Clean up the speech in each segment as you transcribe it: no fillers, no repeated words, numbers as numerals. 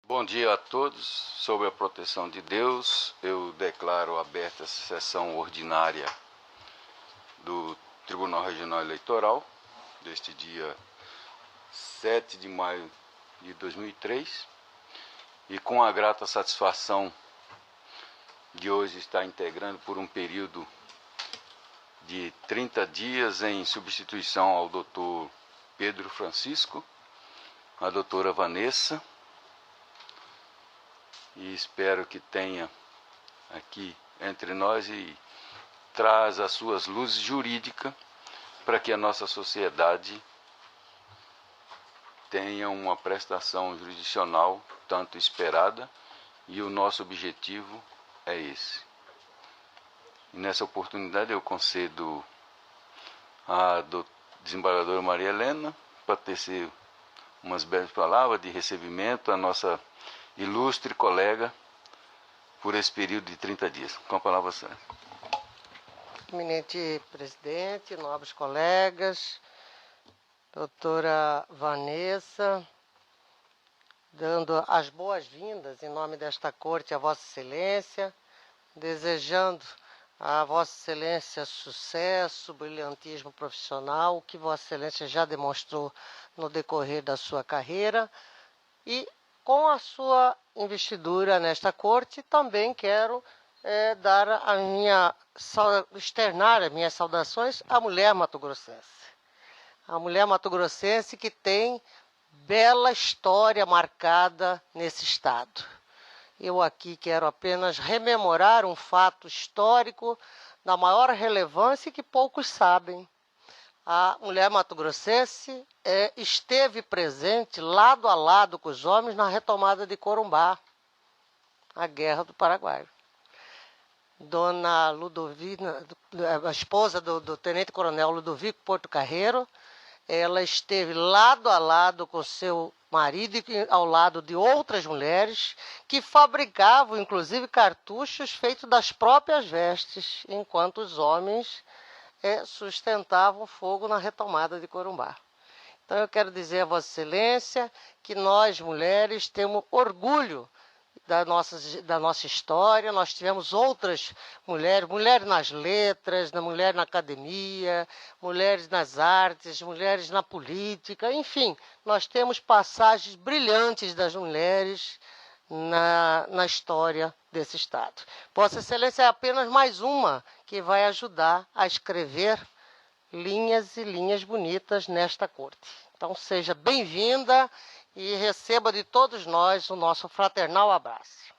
Bom dia a todos. Sob a proteção de Deus, eu declaro aberta a sessão ordinária do Tribunal Regional Eleitoral deste dia 7 de maio de 2003 e com a grata satisfação de hoje estar integrando por um período de 30 dias em substituição ao Dr. Pedro Francisco, a doutora Vanessa, e espero que tenha aqui entre nós e traz as suas luzes jurídicas para que a nossa sociedade tenha uma prestação jurisdicional tanto esperada, e o nosso objetivo é esse. E nessa oportunidade eu concedo à desembargadora Maria Helena para tecer umas belas palavras de recebimento à nossa ilustre colega por esse período de 30 dias. Com a palavra, senhora. Eminente presidente, nobres colegas, doutora Vanessa, dando as boas-vindas em nome desta corte a Vossa Excelência, desejando a Vossa Excelência sucesso, brilhantismo profissional, que Vossa Excelência já demonstrou no decorrer da sua carreira, e com a sua investidura nesta corte, também quero externar as minhas saudações à mulher mato-grossense. A mulher mato-grossense que tem bela história marcada nesse estado. Eu aqui quero apenas rememorar um fato histórico da maior relevância que poucos sabem. A mulher mato-grossense esteve presente lado a lado com os homens na retomada de Corumbá, a Guerra do Paraguai. Dona Ludovina, a esposa do tenente-coronel Ludovico Porto Carreiro, ela esteve lado a lado com seu marido e ao lado de outras mulheres que fabricavam, inclusive, cartuchos feitos das próprias vestes, enquanto os homens sustentavam fogo na retomada de Corumbá. Então eu quero dizer a Vossa Excelência que nós, mulheres, temos orgulho da nossa história. Nós tivemos outras mulheres nas letras, mulher na academia, mulheres nas artes, mulheres na política, enfim, nós temos passagens brilhantes das mulheres na história desse Estado. Vossa Excelência é apenas mais uma que vai ajudar a escrever linhas e linhas bonitas nesta corte. Então seja bem-vinda e receba de todos nós o nosso fraternal abraço.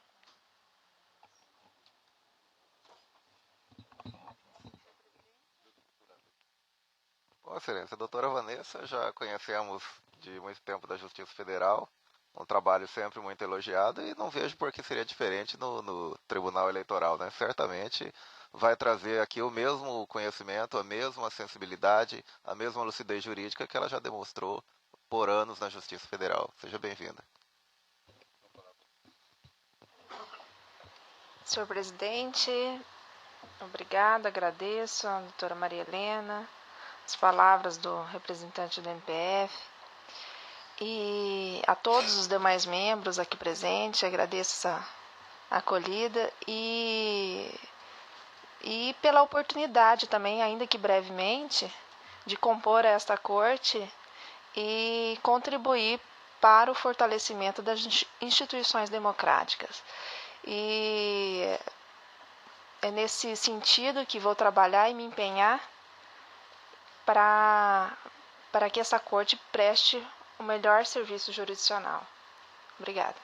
Vossa Excelência, a doutora Vanessa, já conhecemos de muito tempo da Justiça Federal, um trabalho sempre muito elogiado, e não vejo por que seria diferente no Tribunal Eleitoral, né? Certamente vai trazer aqui o mesmo conhecimento, a mesma sensibilidade, a mesma lucidez jurídica que ela já demonstrou por anos na Justiça Federal. Seja bem-vinda. Senhor presidente, obrigada, agradeço à doutora Maria Helena, as palavras do representante do MPF e a todos os demais membros aqui presentes. Agradeço essa acolhida e pela oportunidade também, ainda que brevemente, de compor esta corte e contribuir para o fortalecimento das instituições democráticas. E é nesse sentido que vou trabalhar e me empenhar para que essa corte preste o melhor serviço jurisdicional. Obrigada.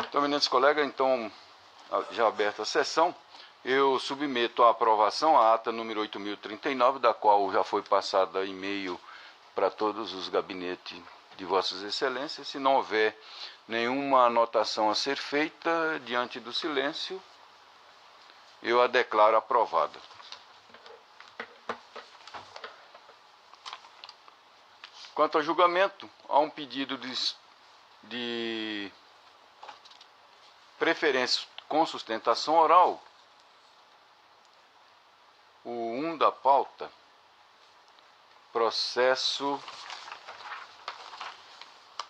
Então, eminentes colegas, já aberta a sessão, eu submeto à aprovação a ata número 8.039, da qual já foi passada e-mail para todos os gabinetes de Vossas Excelências. Se não houver nenhuma anotação a ser feita, diante do silêncio, eu a declaro aprovada. Quanto ao julgamento, há um pedido de preferência com sustentação oral. O 1 da pauta processo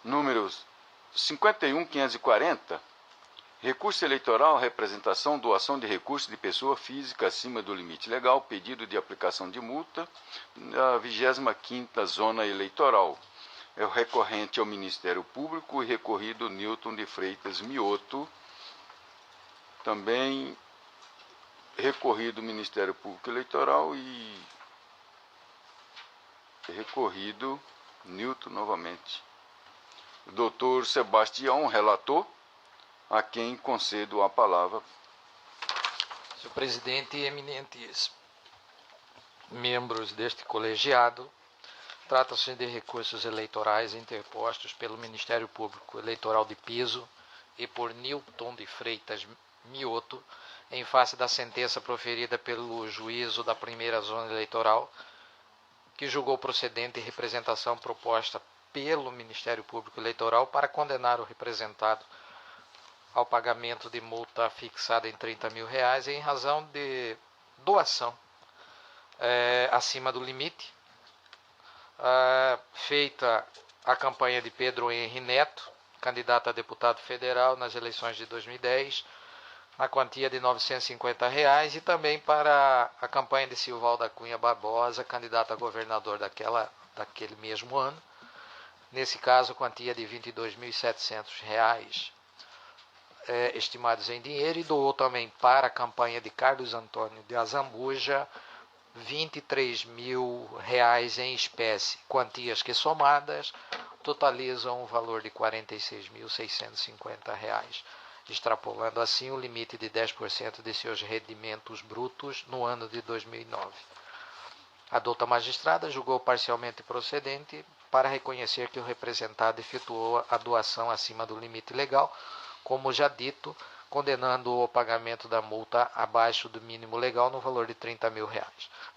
número 51.540, recurso eleitoral, representação, doação de recursos de pessoa física acima do limite legal, pedido de aplicação de multa na 25ª Zona Eleitoral. É o recorrente ao Ministério Público e recorrido Newton de Freitas Mioto. Também recorrido Ministério Público Eleitoral e recorrido Newton novamente. O doutor Sebastião, relator, a quem concedo a palavra. Senhor presidente e eminentes membros deste colegiado, trata-se de recursos eleitorais interpostos pelo Ministério Público Eleitoral de Piso e por Newton de Freitas Mioto, em face da sentença proferida pelo juízo da primeira zona eleitoral, que julgou procedente representação proposta pelo Ministério Público Eleitoral para condenar o representado ao pagamento de multa fixada em R$30 mil em razão de doação acima do limite, feita a campanha de Pedro Henri Neto, candidato a deputado federal nas eleições de 2010, na quantia de R$950, e também para a campanha de Silval da Cunha Barbosa, candidato a governador daquele mesmo ano, nesse caso quantia de R$22.700 estimados em dinheiro, e doou também para a campanha de Carlos Antônio de Azambuja R$23 mil em espécie, quantias que somadas totalizam um valor de R$46.650, extrapolando assim o limite de 10% de seus rendimentos brutos no ano de 2009. A douta magistrada julgou parcialmente procedente para reconhecer que o representado efetuou a doação acima do limite legal, como já dito, condenando o pagamento da multa abaixo do mínimo legal no valor de R$30 mil.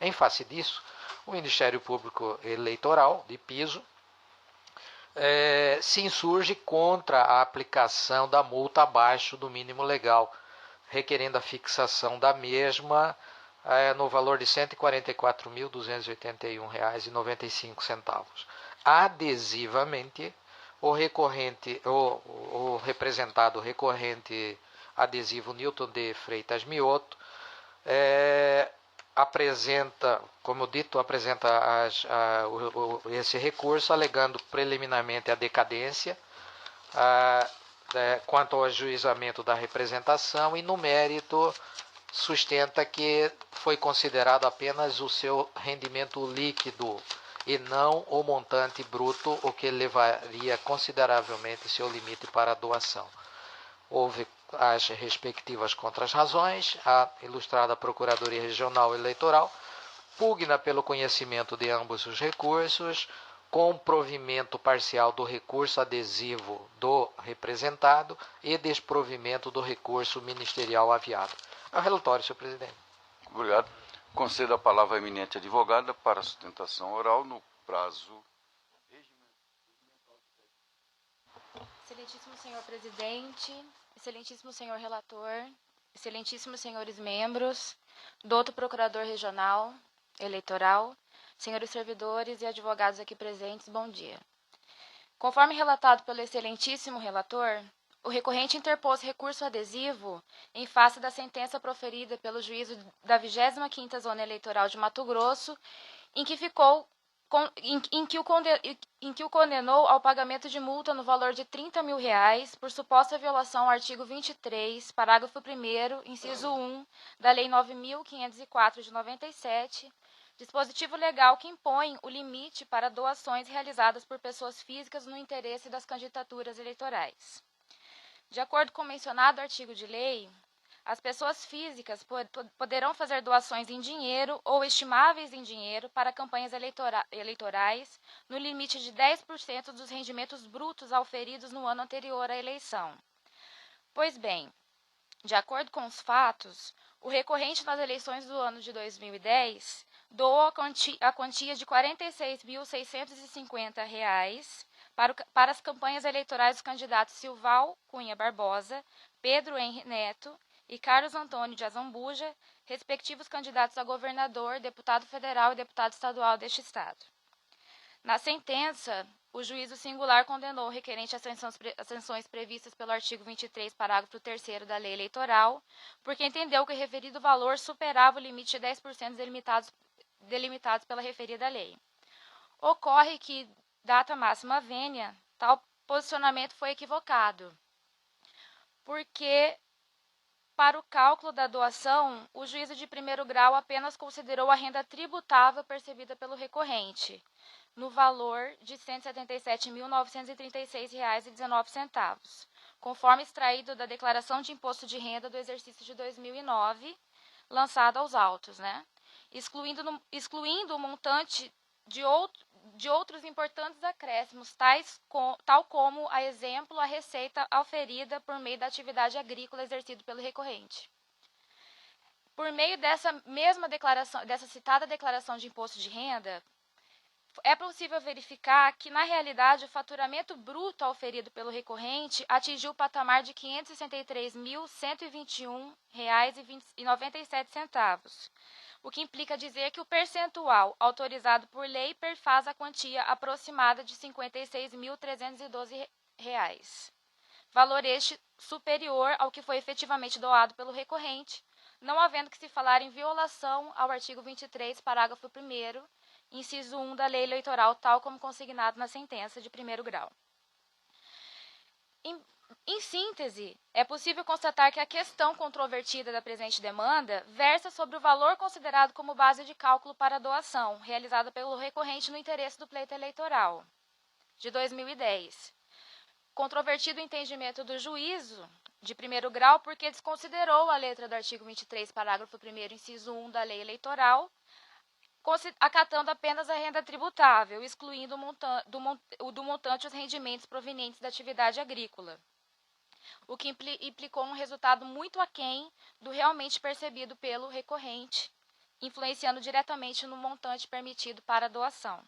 Em face disso, o Ministério Público Eleitoral de Piso se insurge contra a aplicação da multa abaixo do mínimo legal, requerendo a fixação da mesma no valor de R$144.281,95. Adesivamente, o representado recorrente adesivo Newton de Freitas Mioto apresenta esse recurso alegando preliminarmente a decadência quanto ao ajuizamento da representação, e no mérito sustenta que foi considerado apenas o seu rendimento líquido e não o montante bruto, o que levaria consideravelmente seu limite para a doação. Houve as respectivas contrarrazões. A ilustrada Procuradoria Regional Eleitoral pugna pelo conhecimento de ambos os recursos, com provimento parcial do recurso adesivo do representado e desprovimento do recurso ministerial aviado. É o relatório, senhor presidente. Obrigado. Concedo a palavra à eminente advogada para a sustentação oral no prazo. Excelentíssimo senhor presidente, excelentíssimo senhor relator, excelentíssimos senhores membros, douto procurador regional eleitoral, senhores servidores e advogados aqui presentes, bom dia. Conforme relatado pelo excelentíssimo relator, o recorrente interpôs recurso adesivo em face da sentença proferida pelo juízo da 25ª Zona Eleitoral de Mato Grosso, em que o condenou ao pagamento de multa no valor de R$30 mil por suposta violação ao artigo 23, parágrafo 1º, inciso 1, da Lei 9.504 de 97, dispositivo legal que impõe o limite para doações realizadas por pessoas físicas no interesse das candidaturas eleitorais. De acordo com o mencionado artigo de lei, as pessoas físicas poderão fazer doações em dinheiro ou estimáveis em dinheiro para campanhas eleitorais no limite de 10% dos rendimentos brutos auferidos no ano anterior à eleição. Pois bem, de acordo com os fatos, o recorrente nas eleições do ano de 2010 doou a quantia de R$ 46.650 para as campanhas eleitorais dos candidatos Silval Cunha Barbosa, Pedro Henri Neto e Carlos Antônio de Azambuja, respectivos candidatos a governador, deputado federal e deputado estadual deste estado. Na sentença, o juízo singular condenou o requerente às sanções previstas pelo artigo 23, parágrafo 3º da Lei Eleitoral, porque entendeu que o referido valor superava o limite de 10% delimitados pela referida lei. Ocorre que, data máxima vênia, tal posicionamento foi equivocado, porque, para o cálculo da doação, o juízo de primeiro grau apenas considerou a renda tributável percebida pelo recorrente, no valor de R$ 177.936,19, conforme extraído da Declaração de Imposto de Renda do exercício de 2009, lançada aos autos, excluindo o montante de outros importantes acréscimos, tal como, a exemplo, a receita auferida por meio da atividade agrícola exercida pelo recorrente. Por meio dessa citada declaração de imposto de renda, é possível verificar que, na realidade, o faturamento bruto auferido pelo recorrente atingiu o patamar de R$ 563.121,97, o que implica dizer que o percentual autorizado por lei perfaz a quantia aproximada de R$ 56.312, valor este superior ao que foi efetivamente doado pelo recorrente, não havendo que se falar em violação ao artigo 23, parágrafo 1º, inciso 1 da Lei Eleitoral, tal como consignado na sentença de primeiro grau. Em síntese, é possível constatar que a questão controvertida da presente demanda versa sobre o valor considerado como base de cálculo para a doação, realizada pelo recorrente no interesse do pleito eleitoral, de 2010. Controvertido o entendimento do juízo de primeiro grau porque desconsiderou a letra do artigo 23, parágrafo 1º, inciso 1 da Lei Eleitoral, acatando apenas a renda tributável, excluindo do montante os rendimentos provenientes da atividade agrícola, o que implicou um resultado muito aquém do realmente percebido pelo recorrente, influenciando diretamente no montante permitido para a doação.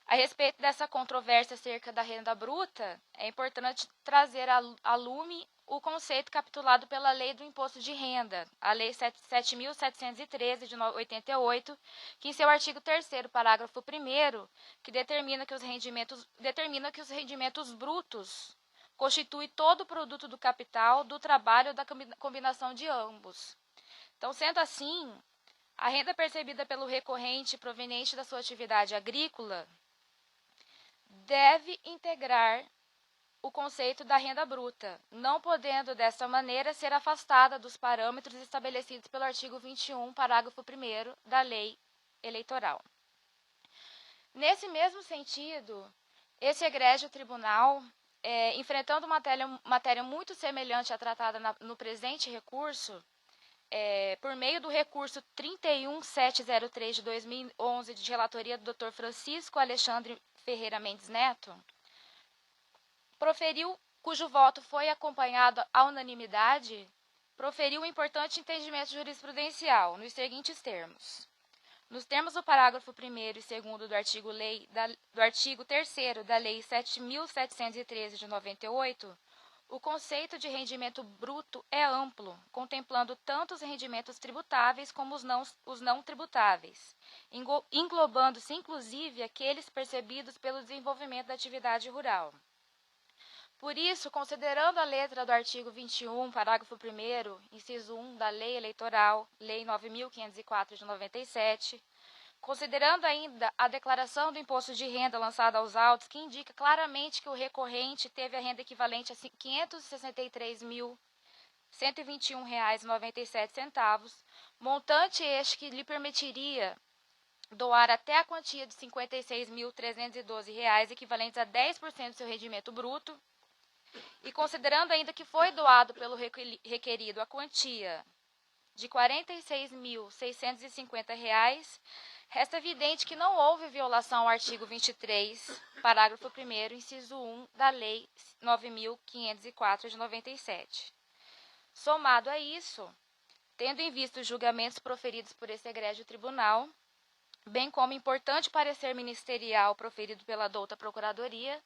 A respeito dessa controvérsia acerca da renda bruta, é importante trazer a lume o conceito capitulado pela Lei do Imposto de Renda, a Lei 7.713, de 88, que em seu artigo 3º, parágrafo 1º, que determina que os rendimentos brutos constituem todo o produto do capital, do trabalho ou da combinação de ambos. Então, sendo assim, a renda percebida pelo recorrente proveniente da sua atividade agrícola deve integrar o conceito da renda bruta, não podendo, dessa maneira, ser afastada dos parâmetros estabelecidos pelo artigo 21, parágrafo 1º da Lei Eleitoral. Nesse mesmo sentido, esse egrégio tribunal, enfrentando matéria muito semelhante à tratada no presente recurso, por meio do recurso 31703 de 2011, de relatoria do Dr. Francisco Alexandre Ferreira Mendes Neto, cujo voto foi acompanhado à unanimidade, proferiu um importante entendimento jurisprudencial nos seguintes termos. Nos termos do parágrafo 1º e 2º do artigo 3º da Lei 7.713 de 98, o conceito de rendimento bruto é amplo, contemplando tanto os rendimentos tributáveis como os não tributáveis, englobando-se inclusive aqueles percebidos pelo desenvolvimento da atividade rural. Por isso, considerando a letra do artigo 21, parágrafo 1º, inciso 1 da Lei Eleitoral, Lei 9.504 de 97, considerando ainda a declaração do imposto de renda lançada aos autos, que indica claramente que o recorrente teve a renda equivalente a R$ 563.121,97, montante este que lhe permitiria doar até a quantia de R$ 56.312, equivalentes a 10% do seu rendimento bruto, e considerando ainda que foi doado pelo requerido a quantia de R$ 46.650, resta evidente que não houve violação ao artigo 23, parágrafo 1º, inciso 1 da Lei 9.504 de 97. Somado a isso, tendo em vista os julgamentos proferidos por esse egrégio tribunal, bem como importante parecer ministerial proferido pela douta Procuradoria,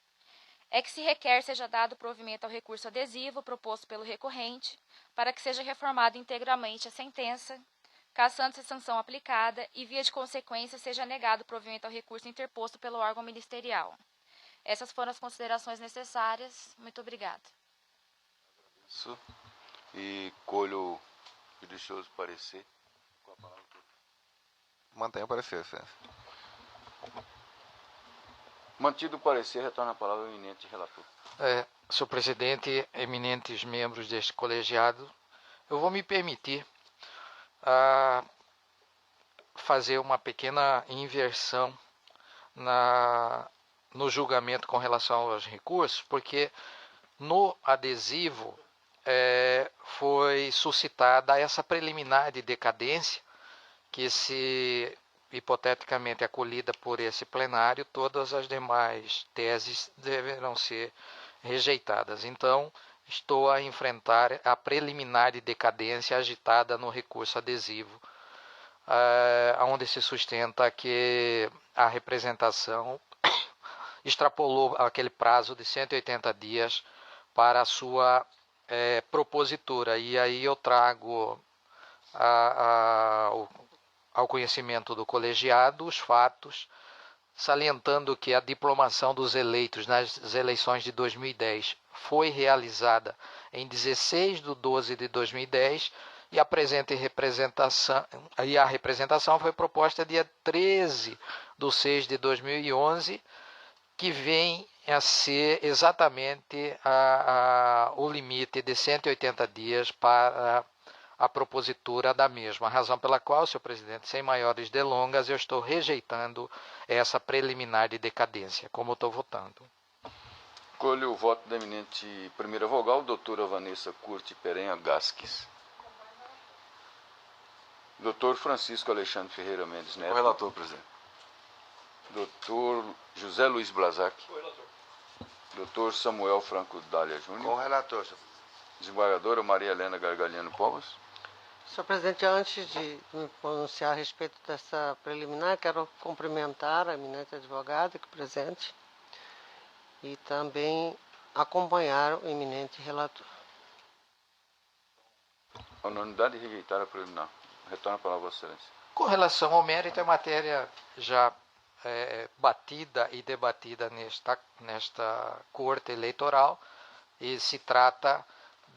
é que se requer seja dado provimento ao recurso adesivo proposto pelo recorrente, para que seja reformada integralmente a sentença, cassando-se a sanção aplicada e, via de consequência, seja negado provimento ao recurso interposto pelo órgão ministerial. Essas foram as considerações necessárias. Muito obrigada. Isso. E colho o judicioso parecer. Com a palavra. Mantenha o parecer, excelência. Mantido o parecer, retorna a palavra ao eminente relator. Senhor presidente, eminentes membros deste colegiado, eu vou me permitir fazer uma pequena inversão no julgamento com relação aos recursos, porque no adesivo foi suscitada essa preliminar de decadência que, se hipoteticamente acolhida por esse plenário, todas as demais teses deverão ser rejeitadas. Então, estou a enfrentar a preliminar de decadência agitada no recurso adesivo, onde se sustenta que a representação extrapolou aquele prazo de 180 dias para a sua propositura. E aí eu trago ao conhecimento do colegiado os fatos, salientando que a diplomação dos eleitos nas eleições de 2010 foi realizada em 16 de 12 de 2010 e a representação foi proposta dia 13 de 6 de 2011, que vem a ser exatamente o limite de 180 dias para a propositura da mesma, razão pela qual, senhor presidente, sem maiores delongas, eu estou rejeitando essa preliminar de decadência, como eu estou votando. Colho o voto da eminente primeira vogal, doutora Vanessa Curti Perenha Gasques. Doutor Francisco Alexandre Ferreira Mendes Neto. O relator, presidente. Doutor José Luiz Blazac. O relator. Doutor Samuel Franco Dália Júnior. Com o relator, senhor. Desembargadora Maria Helena Gargalhano Povas. Senhor presidente, antes de me pronunciar a respeito dessa preliminar, quero cumprimentar a eminente advogada aqui presente e também acompanhar o eminente relator. A unanimidade rejeitar a preliminar. Retorna a palavra a Vossa Excelência. Com relação ao mérito, é matéria já batida e debatida nesta Corte Eleitoral, e se trata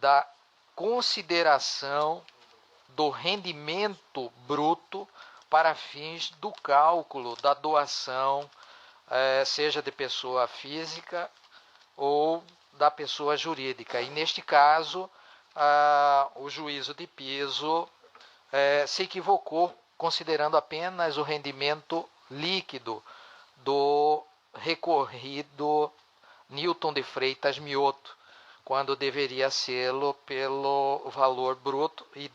da consideração do rendimento bruto para fins do cálculo da doação, seja de pessoa física ou da pessoa jurídica. E neste caso, o juízo de piso se equivocou, considerando apenas o rendimento líquido do recorrido Newton de Freitas Mioto, quando deveria sê-lo pelo valor bruto, e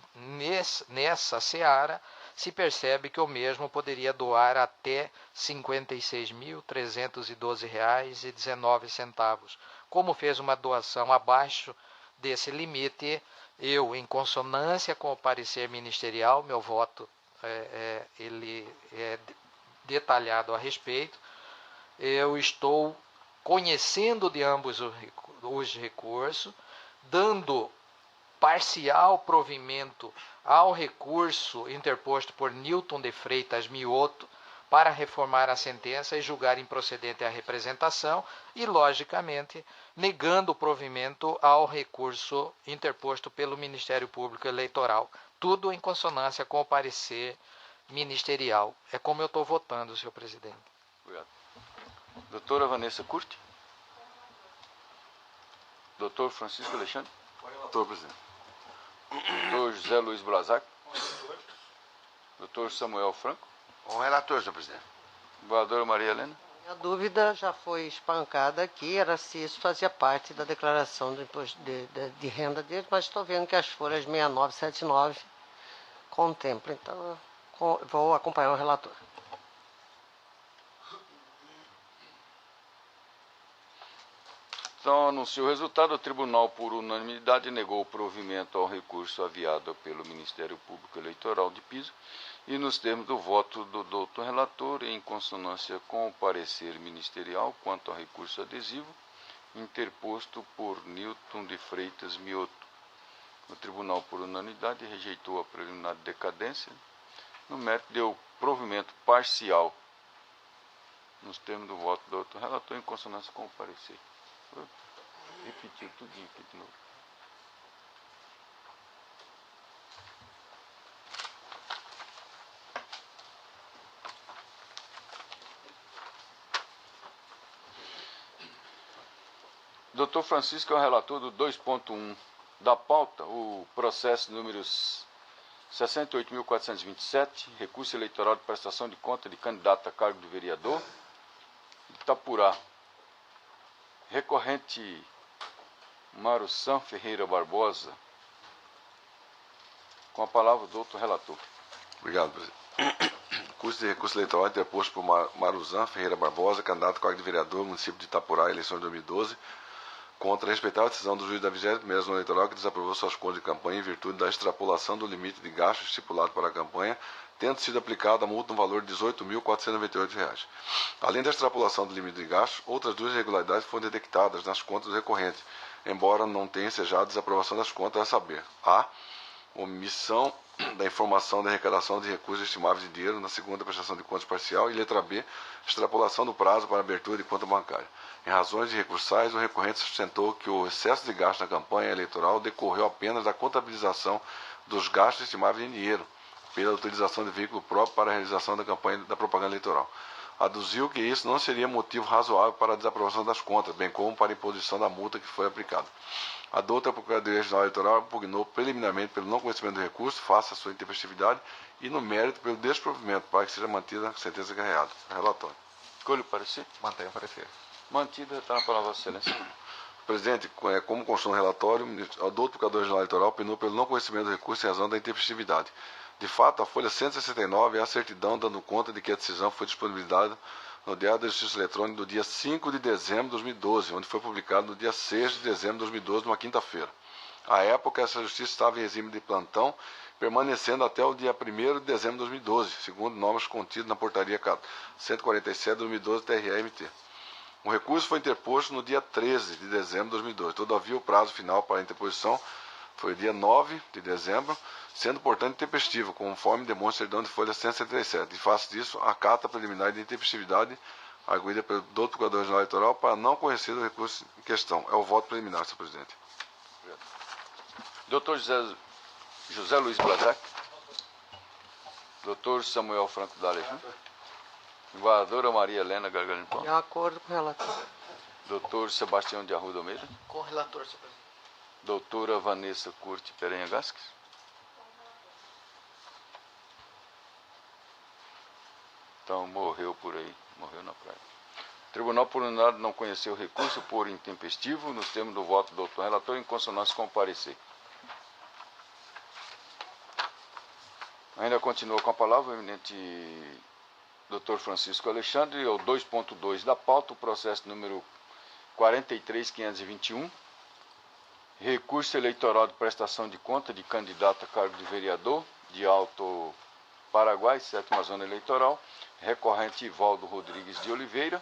nessa seara se percebe que o mesmo poderia doar até R$ 56.312,19. Como fez uma doação abaixo desse limite, eu, em consonância com o parecer ministerial, meu voto ele é detalhado a respeito, eu estou conhecendo de ambos os recursos, dando parcial provimento ao recurso interposto por Newton de Freitas Mioto para reformar a sentença e julgar improcedente a representação e, logicamente, negando o provimento ao recurso interposto pelo Ministério Público Eleitoral. Tudo em consonância com o parecer ministerial. É como eu estou votando, senhor presidente. Obrigado. Doutora Vanessa Curti. Doutor Francisco Alexandre. Com o relator, presidente. Doutor José Luiz Blazac. Doutor Samuel Franco. Com o relator, senhor presidente. Desembargadora Maria Helena. A dúvida já foi espancada aqui, era se isso fazia parte da declaração do imposto de renda deles, mas estou vendo que as folhas 6979 contemplam. Então, vou acompanhar o relator. Então, anuncio o resultado. O tribunal, por unanimidade, negou o provimento ao recurso aviado pelo Ministério Público Eleitoral de Piso e, nos termos do voto do doutor relator, em consonância com o parecer ministerial quanto ao recurso adesivo, interposto por Newton de Freitas Mioto. O tribunal, por unanimidade, rejeitou a preliminar de decadência No mérito, deu provimento parcial nos termos do voto do outro relator em consonância com o parecer. Vou repetir tudinho aqui de novo. Dr. Francisco é o relator do 2.1 da pauta, o processo números 68.427, recurso eleitoral de prestação de conta de candidato a cargo de vereador, Itapurá. Recorrente Marução Ferreira Barbosa. Com a palavra do outro relator. Obrigado, presidente. Curso de recurso eleitoral interposto por Maruzan Ferreira Barbosa, candidato a cargo de vereador, município de Itapurá, eleições de 2012, contra a respeitável decisão do juiz da 21ª zona eleitoral que desaprovou suas contas de campanha em virtude da extrapolação do limite de gastos estipulado para a campanha, tendo sido aplicada a multa no valor de R$ 18.498. Além da extrapolação do limite de gastos, outras duas irregularidades foram detectadas nas contas do recorrente, embora não tenha ensejado desaprovação das contas, a saber: a. Omissão da informação da arrecadação de recursos estimáveis de dinheiro na segunda prestação de contas parcial, e letra B, extrapolação do prazo para abertura de conta bancária. Em razões de recursais, o recorrente sustentou que o excesso de gasto na campanha eleitoral decorreu apenas da contabilização dos gastos estimáveis em dinheiro, pela utilização de veículo próprio para a realização da campanha da propaganda eleitoral. Aduziu que isso não seria motivo razoável para a desaprovação das contas, bem como para a imposição da multa que foi aplicada. A douta Procuradoria Regional Eleitoral impugnou preliminarmente pelo não conhecimento do recurso, face à sua intempestividade, e no mérito pelo desprovimento, para que seja mantida a sentença acarreada. Relatório. Escolha o parecer. Mantenha o parecer. Mantida, está na palavra, Vossa Excelência. Presidente, como constou no relatório, a douta Procurador Regional Eleitoral opinou pelo não conhecimento do recurso em razão da intempestividade. De fato, a folha 169 é a certidão dando conta de que a decisão foi disponibilizada no Diário da Justiça Eletrônica do dia 5 de dezembro de 2012, onde foi publicado no dia 6 de dezembro de 2012, numa quinta-feira. À época, essa justiça estava em regime de plantão, permanecendo até o dia 1º de dezembro de 2012, segundo normas contidas na portaria 147 de 2012 TRE-MT. O recurso foi interposto no dia 13 de dezembro de 2012. Todavia, o prazo final para a interposição foi o dia 9 de dezembro, sendo, portanto, intempestivo, conforme demonstra a certidão de folha 177. E face disso, a carta preliminar de intempestividade arguída pelo doutor Procurador-Geral Eleitoral para não conhecer o recurso em questão. É o voto preliminar, senhor presidente. Doutor José Luiz Blazac. Doutor Samuel Franco D'Alejandro. Guardadora Maria Helena Gargalho Pão. De acordo com o relator. Doutor Sebastião de Arruda Almeida. Com o relator, senhor presidente. Doutora Vanessa Curti Perenha Gasques. Então, morreu por aí, morreu na praia. O Tribunal por unanimidade não conheceu o recurso por intempestivo, nos termos do voto do doutor relator, em consonância com o parecer. Ainda continua com a palavra o eminente Dr. Francisco Alexandre, é o 2.2 da pauta, o processo número 43.521, recurso eleitoral de prestação de conta de candidato a cargo de vereador de Alto Paraguai, 7ª Zona Eleitoral, recorrente Ivaldo Rodrigues de Oliveira.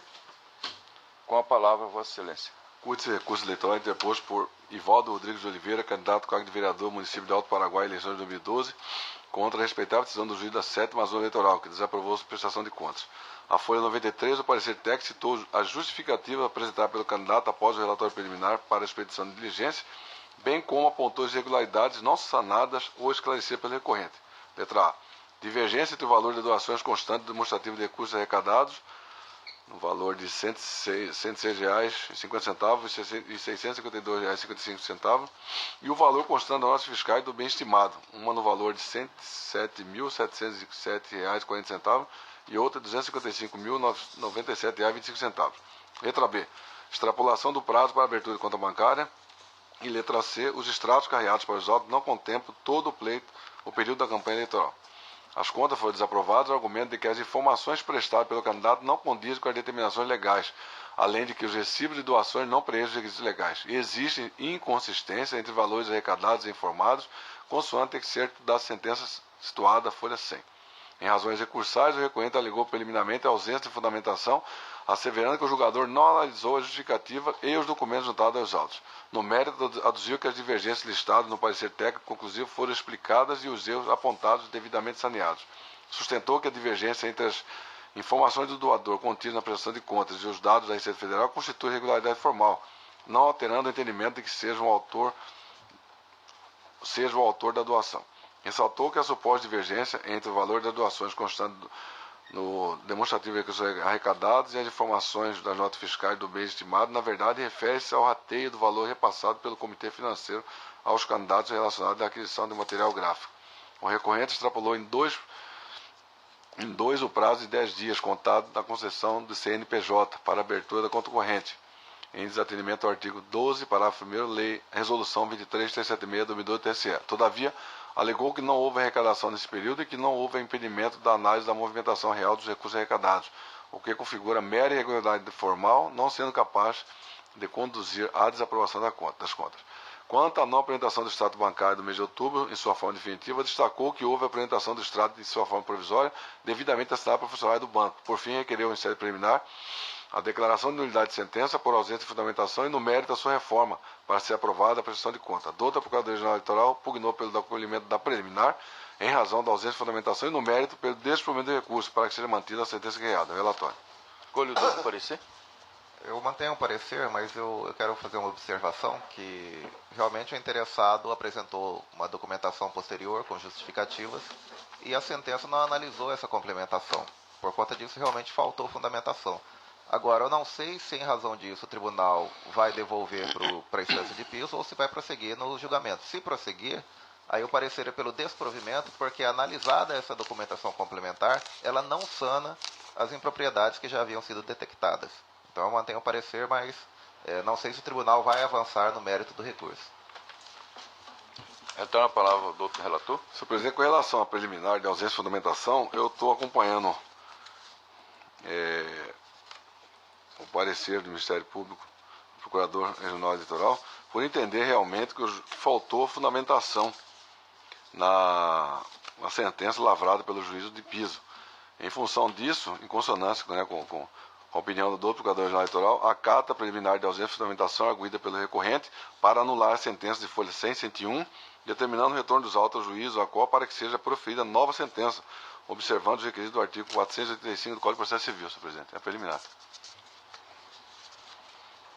Com a palavra, Vossa Excelência. Curte-se recurso eleitoral interposto por Ivaldo Rodrigues de Oliveira, candidato a cargo de vereador, município de Alto Paraguai, eleições de 2012, contra a respeitável decisão do juiz da 7ª Zona Eleitoral, que desaprovou a prestação de contas. A folha 93, o parecer técnico, citou a justificativa apresentada pelo candidato após o relatório preliminar para a expedição de diligência, bem como apontou as irregularidades não sanadas ou esclarecidas pelo recorrente. Letra A. Divergência entre o valor de doações constantes demonstrativo de recursos arrecadados, no valor de R$ 106,50 e R$ 652,55, e o valor constante das notas fiscais do bem estimado, uma no valor de R$ 107.707,40 e outra de R$ 255.097,25. Letra B. Extrapolação do prazo para abertura de conta bancária. E letra C. Os extratos carreados para os autos não contemplam todo o pleito, o período da campanha eleitoral. As contas foram desaprovadas ao argumento de que as informações prestadas pelo candidato não condizem com as determinações legais, além de que os recibos de doações não preenchem os requisitos legais. E existe inconsistência entre valores arrecadados e informados, consoante tem que ser da sentença situada, folha 100. Em razões recursais, o recorrente alegou preliminarmente a ausência de fundamentação, asseverando que o julgador não analisou a justificativa e os documentos juntados aos autos. No mérito, aduziu que as divergências listadas no parecer técnico conclusivo foram explicadas e os erros apontados devidamente saneados. sustentou que a divergência entre as informações do doador contidas na prestação de contas e os dados da Receita Federal constitui irregularidade formal, não alterando o entendimento de que seja o autor da doação. Ressaltou que a suposta divergência entre o valor das doações constante no demonstrativo de recursos arrecadados e as informações das notas fiscais do bem estimado, na verdade, refere-se ao rateio do valor repassado pelo Comitê Financeiro aos candidatos relacionados à aquisição de material gráfico. O recorrente extrapolou em dois o prazo de 10 dias contado da concessão do CNPJ para abertura da conta corrente, em desatendimento ao artigo 12, parágrafo 1º, Lei Resolução 23.376/2012 do TSE. Todavia, alegou que não houve arrecadação nesse período e que não houve impedimento da análise da movimentação real dos recursos arrecadados, o que configura mera irregularidade formal, não sendo capaz de conduzir à desaprovação das contas. Quanto à não apresentação do extrato bancário do mês de outubro, em sua forma definitiva, destacou que houve a apresentação do extrato de sua forma provisória, devidamente assinado por funcionário do banco. Por fim, requereu em sede preliminar a declaração de nulidade de sentença por ausência de fundamentação e no mérito da sua reforma, para ser aprovada a prestação de conta. Douta Procuradoria-Geral Eleitoral pugnou pelo acolhimento da preliminar, em razão da ausência de fundamentação e no mérito pelo desprovimento de recurso, para que seja mantida a sentença guiada. Relatório. Escolhe o duplo parecer. Eu mantenho o parecer, mas eu quero fazer uma observação que realmente o interessado apresentou uma documentação posterior com justificativas e a sentença não analisou essa complementação. Por conta disso, realmente faltou fundamentação. Agora, eu não sei se em razão disso o tribunal vai devolver para a instância de piso ou se vai prosseguir no julgamento. Se prosseguir, aí o parecer é pelo desprovimento, porque analisada essa documentação complementar, ela não sana as impropriedades que já haviam sido detectadas. Então eu mantenho o parecer, mas não sei se o tribunal vai avançar no mérito do recurso. Então a palavra do outro relator. Senhor presidente, com relação à preliminar de ausência de fundamentação, eu estou acompanhando o parecer do Ministério Público, do Procurador Regional Eleitoral, por entender realmente que faltou fundamentação na sentença lavrada pelo juízo de piso. Em função disso, em consonância com a opinião do Procurador-Geral Eleitoral, acata a preliminar de ausência de fundamentação arguída pelo recorrente para anular a sentença de folha 100 e 101, determinando o retorno dos autos ao juízo, a qual para que seja proferida nova sentença, observando os requisitos do artigo 485 do Código de Processo Civil, senhor presidente. É a preliminar.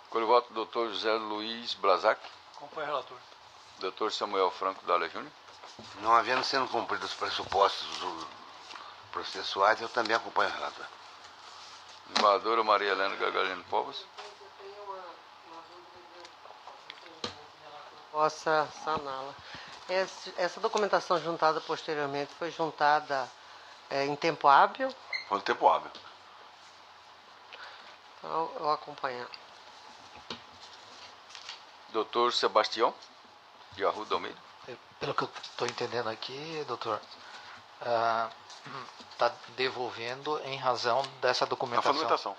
Escolhe o voto do Dr. José Luiz Blazac. Acompanho o relator. Dr. Samuel Franco Dalla Júnior. Não havendo sendo cumpridos os pressupostos processuais, eu também acompanho o relator. Desembargadora Maria Helena Gagalino Povas. Possa saná-la. Essa documentação juntada posteriormente foi juntada em tempo hábil? Foi no tempo hábil. Então, eu acompanho. Dr. Sebastião de Arruda Almeida. Pelo que eu estou entendendo aqui, doutor, está devolvendo em razão dessa A documentação. fundamentação.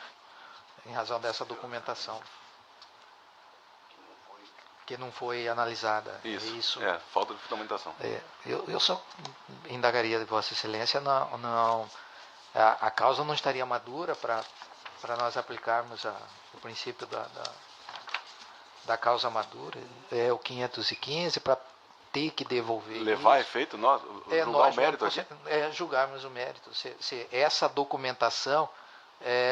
Em razão dessa documentação que não foi analisada. Isso. Falta de fundamentação. Eu só indagaria de Vossa Excelência, a causa não estaria madura para nós aplicarmos o princípio da causa madura, o 515, para ter que devolver. Levar a efeito, julgar o mérito aqui? Julgarmos o mérito. Se essa documentação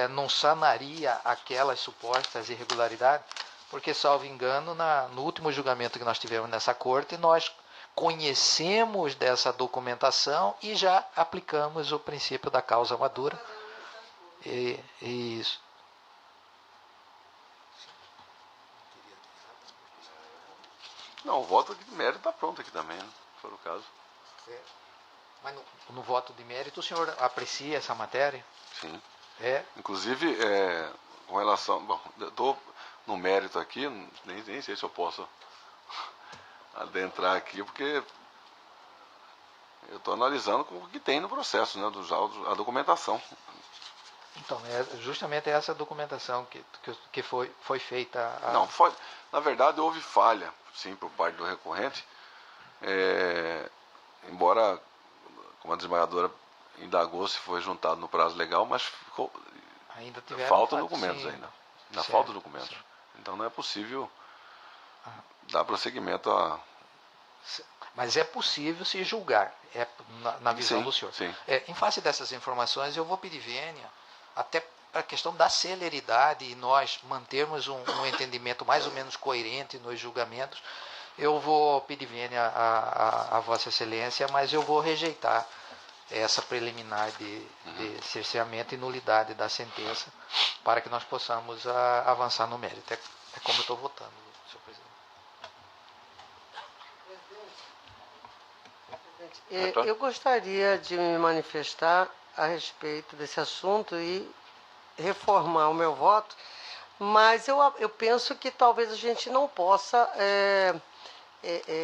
não sanaria aquelas supostas irregularidades, porque, salvo engano, no último julgamento que nós tivemos nessa corte, nós conhecemos dessa documentação e já aplicamos o princípio da causa madura. E isso. Não, o voto de mérito está pronto aqui também, né, se for o caso. Mas no voto de mérito o senhor aprecia essa matéria? Sim. Inclusive, com relação... Bom, eu estou no mérito aqui, nem sei se eu posso adentrar aqui, porque eu estou analisando o que tem no processo, né, a documentação. Então, justamente essa documentação que foi feita... Não, na verdade houve falha, sim, por parte do recorrente, embora, como a desembargadora indagou se foi juntado no prazo legal, mas ficou, ainda falta documentos sim. ainda. Ainda falta documentos. Sim. Então não é possível dar prosseguimento Mas é possível se julgar, na visão Sim, do senhor. sim. Em face dessas informações, eu vou pedir vênia, até para a questão da celeridade e nós mantermos um entendimento mais ou menos coerente nos julgamentos. Eu vou pedir vênia a Vossa Excelência, mas eu vou rejeitar essa preliminar de cerceamento e nulidade da sentença para que nós possamos avançar no mérito. É como eu estou votando, senhor presidente. Eu gostaria de me manifestar a respeito desse assunto e reformar o meu voto, mas eu penso que talvez a gente não possa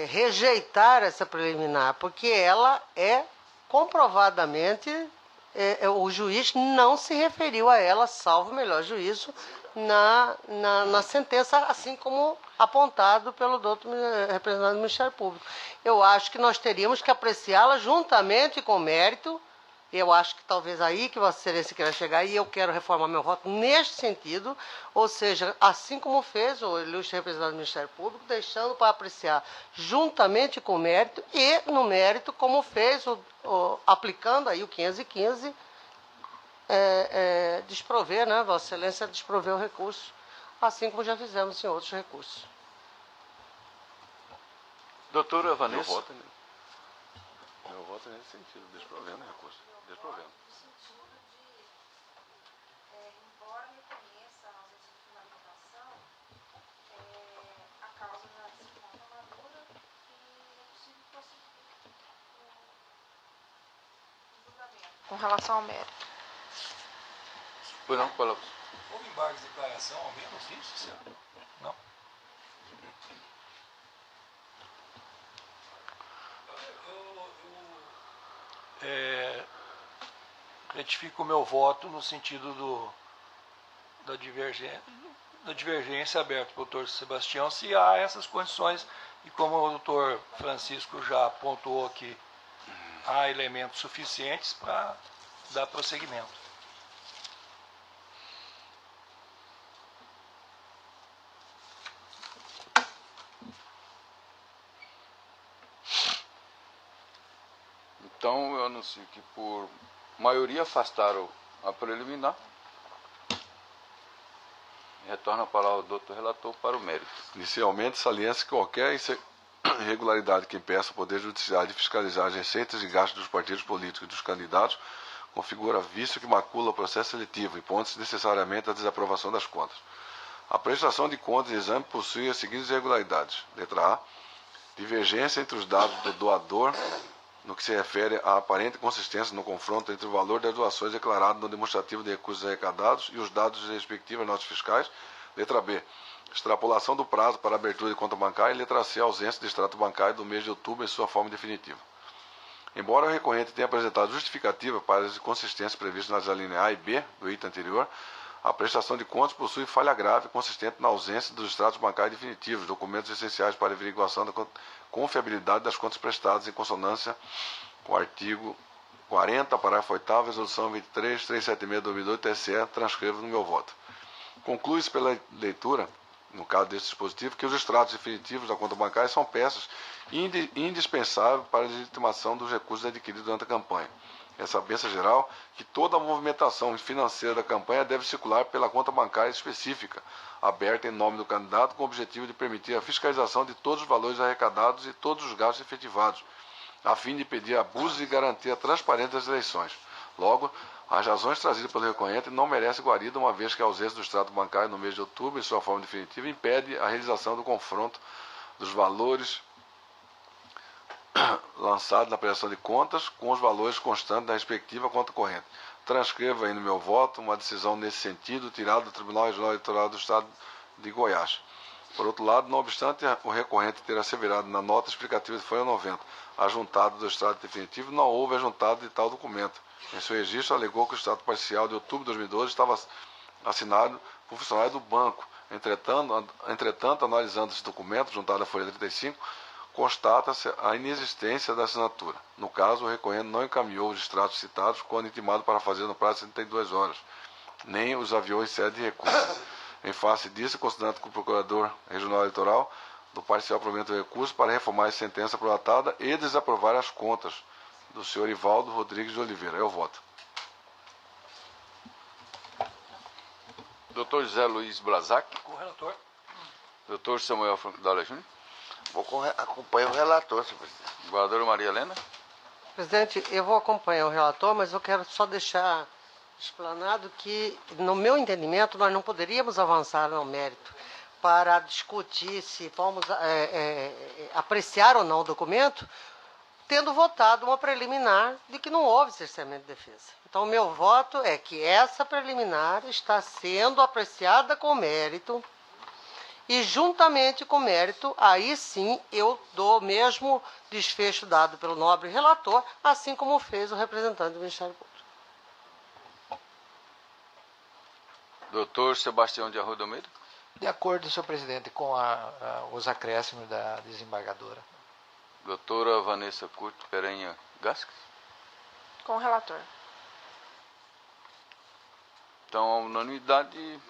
rejeitar essa preliminar, porque ela é comprovadamente, o juiz não se referiu a ela, salvo o melhor juízo, na sentença, assim como apontado pelo doutor representante do Ministério Público. Eu acho que nós teríamos que apreciá-la juntamente com o mérito. Eu acho que talvez aí que Vossa Excelência queira chegar, e eu quero reformar meu voto neste sentido, ou seja, assim como fez o ilustre representante do Ministério Público, deixando para apreciar juntamente com o mérito e no mérito, como fez, aplicando aí o 515, desprover, né, Vossa Excelência desprover o recurso, assim como já fizemos em outros recursos. Doutora Vanessa. Meu voto é nesse sentido, desprovendo o recurso. Desprovendo. Embora reconheça a ausência de fundamentação, a causa já se encontra madura e é possível prosseguir o julgamento. Com relação ao mérito. Pois não, qual é? Houve embargo de declaração, ao menos isso, senhor? Não. Retifico o meu voto no sentido da divergência aberta pelo doutor Sebastião, se há essas condições, e como o doutor Francisco já apontou aqui, há elementos suficientes para dar prosseguimento. Então eu anuncio que por maioria afastaram a preliminar. Retorna a palavra ao doutor relator para o mérito. Inicialmente, salienta-se que qualquer irregularidade que impeça o Poder Judiciário de fiscalizar as receitas e gastos dos partidos políticos e dos candidatos configura vício que macula o processo seletivo, impondo-se necessariamente a desaprovação das contas. A prestação de contas e exame possui as seguintes irregularidades. Letra A. Divergência entre os dados do doador no que se refere à aparente consistência no confronto entre o valor das doações declarado no demonstrativo de recursos arrecadados e os dados das respectivas notas fiscais. Letra B. Extrapolação do prazo para abertura de conta bancária. E letra C. Ausência de extrato bancário do mês de outubro em sua forma definitiva. Embora o recorrente tenha apresentado justificativa para as inconsistências previstas nas alíneas A e B do item anterior, a prestação de contas possui falha grave consistente na ausência dos extratos bancários definitivos, documentos essenciais para a averiguação da confiabilidade das contas prestadas em consonância com o artigo 40, parágrafo 8º, resolução 23.376/2002, TSE, transcrevo no meu voto. Conclui-se pela leitura, no caso deste dispositivo, que os extratos definitivos da conta bancária são peças indispensáveis para a legitimação dos recursos adquiridos durante a campanha. É sabença geral que toda a movimentação financeira da campanha deve circular pela conta bancária específica, aberta em nome do candidato, com o objetivo de permitir a fiscalização de todos os valores arrecadados e todos os gastos efetivados, a fim de impedir abusos e garantir a transparência das eleições. Logo, as razões trazidas pelo recorrente não merecem guarida, uma vez que a ausência do extrato bancário no mês de outubro, em sua forma definitiva, impede a realização do confronto dos valores lançados na prestação de contas com os valores constantes da respectiva conta corrente. Transcrevo aí no meu voto uma decisão nesse sentido, tirada do Tribunal Regional Eleitoral do Estado de Goiás. Por outro lado, não obstante o recorrente ter asseverado na nota explicativa de folha 90 ajuntado do extrato definitivo, não houve ajuntado de tal documento. Em seu registro, alegou que o extrato parcial de outubro de 2012 estava assinado por funcionário do banco. Entretanto, analisando esse documento, juntado à folha 35, constata-se a inexistência da assinatura. No caso, o recorrente não encaminhou os extratos citados quando intimado para fazer no prazo de 72 horas, nem os aviou em sede de recurso. Em face disso, considerando que o Procurador Regional Eleitoral do parcial provimento do recurso para reformar a sentença prolatada e desaprovar as contas do senhor Ivaldo Rodrigues de Oliveira. Eu voto. Dr. José Luiz Blazac. Correlator. Dr. Samuel Dalla Júnior. Acompanho o relator, senhor presidente. Governadora Maria Helena. Presidente, eu vou acompanhar o relator, mas eu quero só deixar explanado que, no meu entendimento, nós não poderíamos avançar no mérito para discutir se vamos apreciar ou não o documento, tendo votado uma preliminar de que não houve cerceamento de defesa. Então, o meu voto é que essa preliminar está sendo apreciada com mérito e, juntamente com mérito, aí sim eu dou o mesmo desfecho dado pelo nobre relator, assim como fez o representante do Ministério Público. Dr. Sebastião de Arruda Almeida. De acordo, senhor presidente, com os acréscimos da desembargadora. Doutora Vanessa Curto Perenha Gasques. Com o relator. Então, a unanimidade,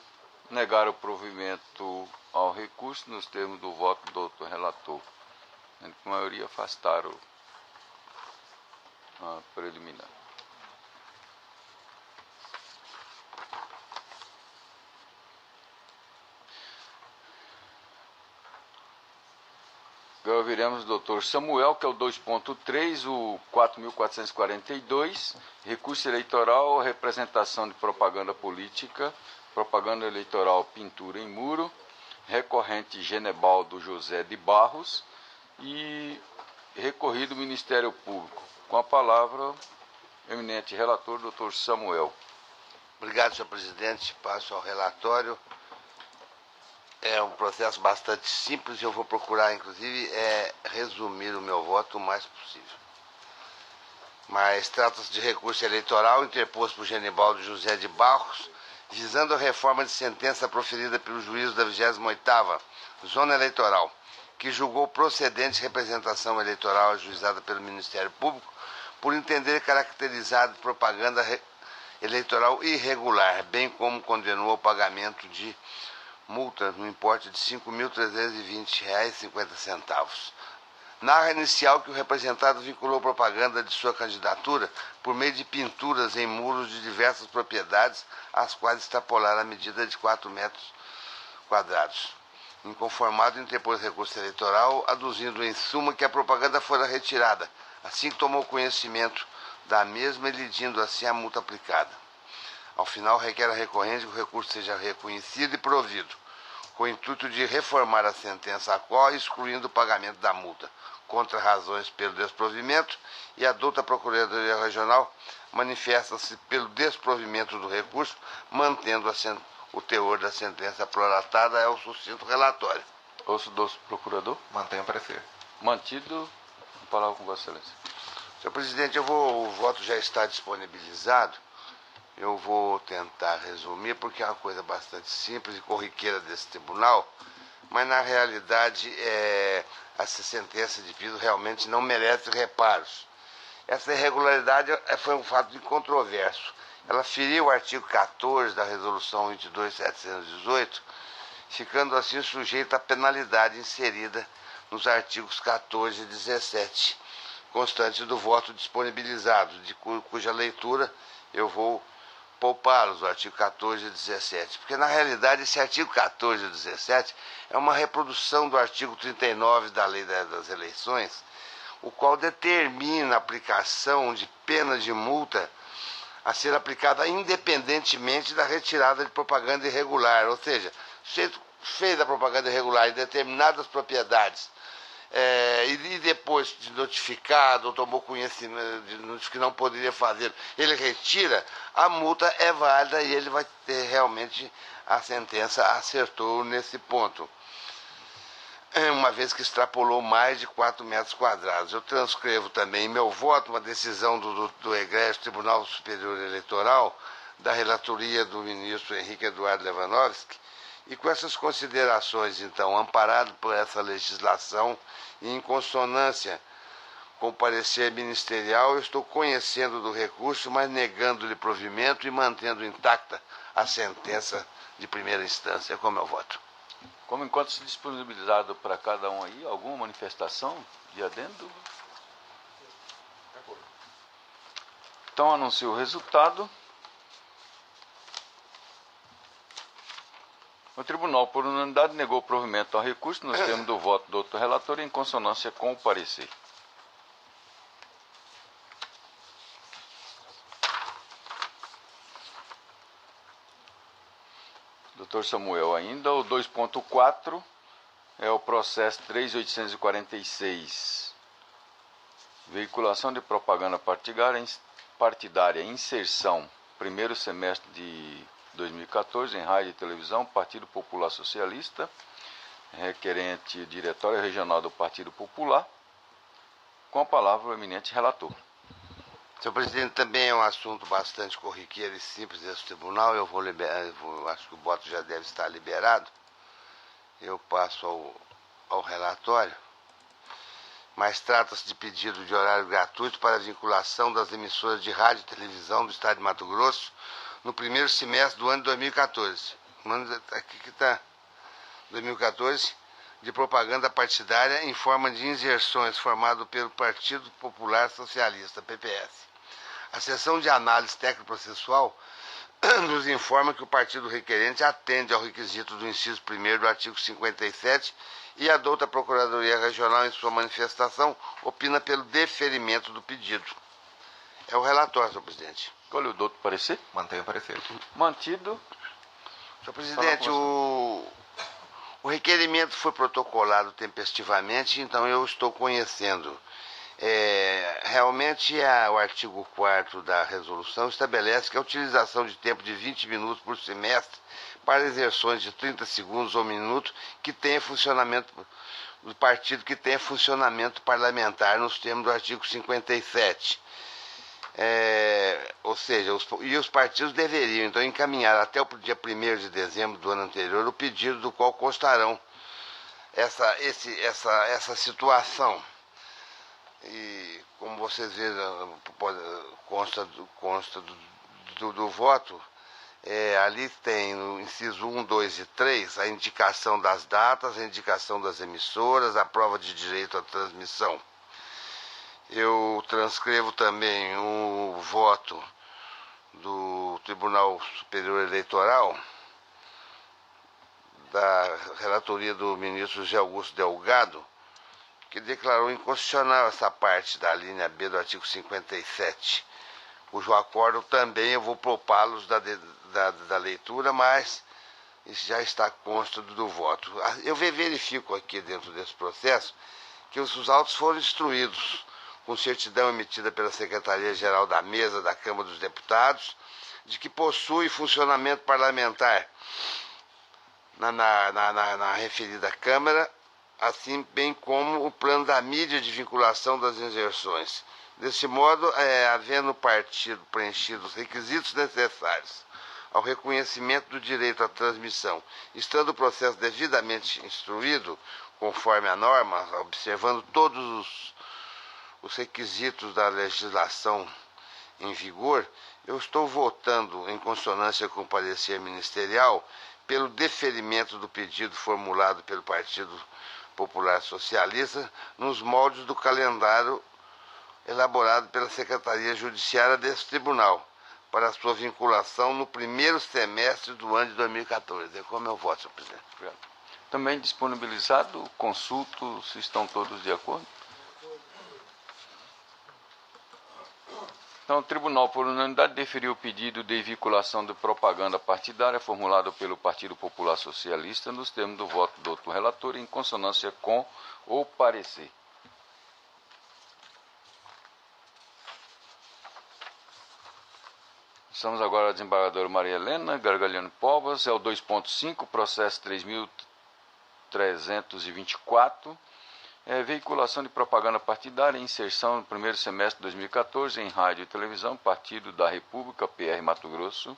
negar o provimento ao recurso nos termos do voto do doutor relator. A maioria afastaram a preliminar. Agora ouviremos o doutor Samuel, que é o 2.3, o 4.442, recurso eleitoral, representação de propaganda política, propaganda eleitoral, pintura em muro, recorrente Genebaldo José de Barros e recorrido Ministério Público. Com a palavra, eminente relator, doutor Samuel. Obrigado, senhor presidente. Passo ao relatório. É um processo bastante simples e eu vou procurar, inclusive, resumir o meu voto o mais possível. Mas trata-se de recurso eleitoral interposto por Genebaldo José de Barros, visando a reforma de sentença proferida pelo juízo da 28ª Zona Eleitoral, que julgou procedente representação eleitoral ajuizada pelo Ministério Público por entender caracterizado propaganda eleitoral irregular, bem como condenou o pagamento de multa no importe de R$ 5.320,50. Narra inicial que o representado vinculou propaganda de sua candidatura por meio de pinturas em muros de diversas propriedades, as quais extrapolaram a medida de 4 metros quadrados. Inconformado, interpôs recurso eleitoral, aduzindo em suma que a propaganda fora retirada, assim que tomou conhecimento da mesma, elidindo assim a multa aplicada. Ao final, requer a recorrente que o recurso seja reconhecido e provido, com o intuito de reformar a sentença a qual, excluindo o pagamento da multa, contra razões pelo desprovimento, e a douta Procuradoria Regional manifesta-se pelo desprovimento do recurso, mantendo o teor da sentença prolatada. É o sucinto relatório. Ouço do procurador. Mantenho o parecer. Mantido. A palavra com Vossa Excelência. Senhor presidente, o voto já está disponibilizado. Eu vou tentar resumir, porque é uma coisa bastante simples e corriqueira desse tribunal, mas na realidade essa sentença de piso realmente não merece reparos. Essa irregularidade foi um fato incontroverso. Ela feriu o artigo 14 da Resolução 22.718, ficando assim sujeita à penalidade inserida nos artigos 14 e 17, constantes do voto disponibilizado, de cuja leitura eu vou poupá-los, o artigo 14 e 17. Porque, na realidade, esse artigo 14 e 17 é uma reprodução do artigo 39 da Lei das Eleições, o qual determina a aplicação de pena de multa a ser aplicada independentemente da retirada de propaganda irregular. Ou seja, o sujeito fez a propaganda irregular em determinadas propriedades e depois de notificado ou tomou conhecimento de que não poderia fazer, ele retira, a multa é válida e ele vai ter realmente, a sentença acertou nesse ponto, uma vez que extrapolou mais de 4 metros quadrados. Eu transcrevo também em meu voto uma decisão do Egrégio Tribunal Superior Eleitoral, da relatoria do ministro Henrique Eduardo Lewandowski, e com essas considerações, então, amparado por essa legislação e em consonância com o parecer ministerial, eu estou conhecendo do recurso, mas negando-lhe provimento e mantendo intacta a sentença de primeira instância. Com meu voto. Como enquanto se disponibilizado para cada um aí, alguma manifestação de adendo? Então anuncio o resultado. O tribunal, por unanimidade, negou o provimento ao recurso nos termos do voto do outro relator em consonância com o parecer. Doutor Samuel ainda, o 2.4 é o processo 3.846. Veiculação de propaganda partidária, inserção, primeiro semestre de 2014, em rádio e televisão, Partido Popular Socialista, requerente Diretório Regional do Partido Popular, com a palavra o eminente relator. Senhor presidente, também é um assunto bastante corriqueiro e simples desse tribunal. Eu acho que o voto já deve estar liberado. Eu passo ao relatório. Mas trata-se de pedido de horário gratuito para a vinculação das emissoras de rádio e televisão do Estado de Mato Grosso no primeiro semestre do ano de 2014. Aqui que está 2014, de propaganda partidária em forma de inserções formado pelo Partido Popular Socialista, PPS. A seção de análise técnico-processual nos informa que o partido requerente atende ao requisito do inciso 1º do artigo 57 e adota a Procuradoria Regional em sua manifestação, opina pelo deferimento do pedido. É o relatório, senhor presidente. Qual é o doutor parecer? Mantenha o parecer. Mantido. Senhor presidente, o requerimento foi protocolado tempestivamente, então eu estou conhecendo. Realmente o artigo 4º da resolução estabelece que a utilização de tempo de 20 minutos por semestre para exerções de 30 segundos ou minuto que tenha funcionamento do partido que tenha funcionamento parlamentar nos termos do artigo 57. Ou seja, os partidos deveriam então encaminhar até o dia 1º de dezembro do ano anterior o pedido do qual constarão essa situação. E como vocês viram, consta do voto, ali tem no inciso 1, 2 e 3 a indicação das datas, a indicação das emissoras, a prova de direito à transmissão. Eu transcrevo também o voto do Tribunal Superior Eleitoral, da relatoria do ministro José Augusto Delgado, que declarou inconstitucional essa parte da linha B do artigo 57, cujo acordo também eu vou propá-los da leitura, mas isso já está consta do voto. Eu verifico aqui dentro desse processo que os autos foram instruídos com certidão emitida pela Secretaria-Geral da Mesa da Câmara dos Deputados, de que possui funcionamento parlamentar na referida Câmara, assim bem como o plano da mídia de vinculação das inserções. Desse modo, havendo o partido preenchido os requisitos necessários ao reconhecimento do direito à transmissão, estando o processo devidamente instruído, conforme a norma, observando todos os requisitos da legislação em vigor, eu estou votando em consonância com o parecer ministerial pelo deferimento do pedido formulado pelo Partido Popular Socialista nos moldes do calendário elaborado pela Secretaria Judiciária desse tribunal para a sua vinculação no primeiro semestre do ano de 2014. É como eu voto, senhor presidente. Obrigado. Também disponibilizado, consulto, se estão todos de acordo. Então, o tribunal, por unanimidade, deferiu o pedido de vinculação de propaganda partidária formulado pelo Partido Popular Socialista nos termos do voto do outro relator, em consonância com o parecer. Estamos agora a desembargadora Maria Helena Gargalhano Povas, é o 2.5, processo 3.324, veiculação de propaganda partidária e inserção no primeiro semestre de 2014 em rádio e televisão, Partido da República, PR Mato Grosso.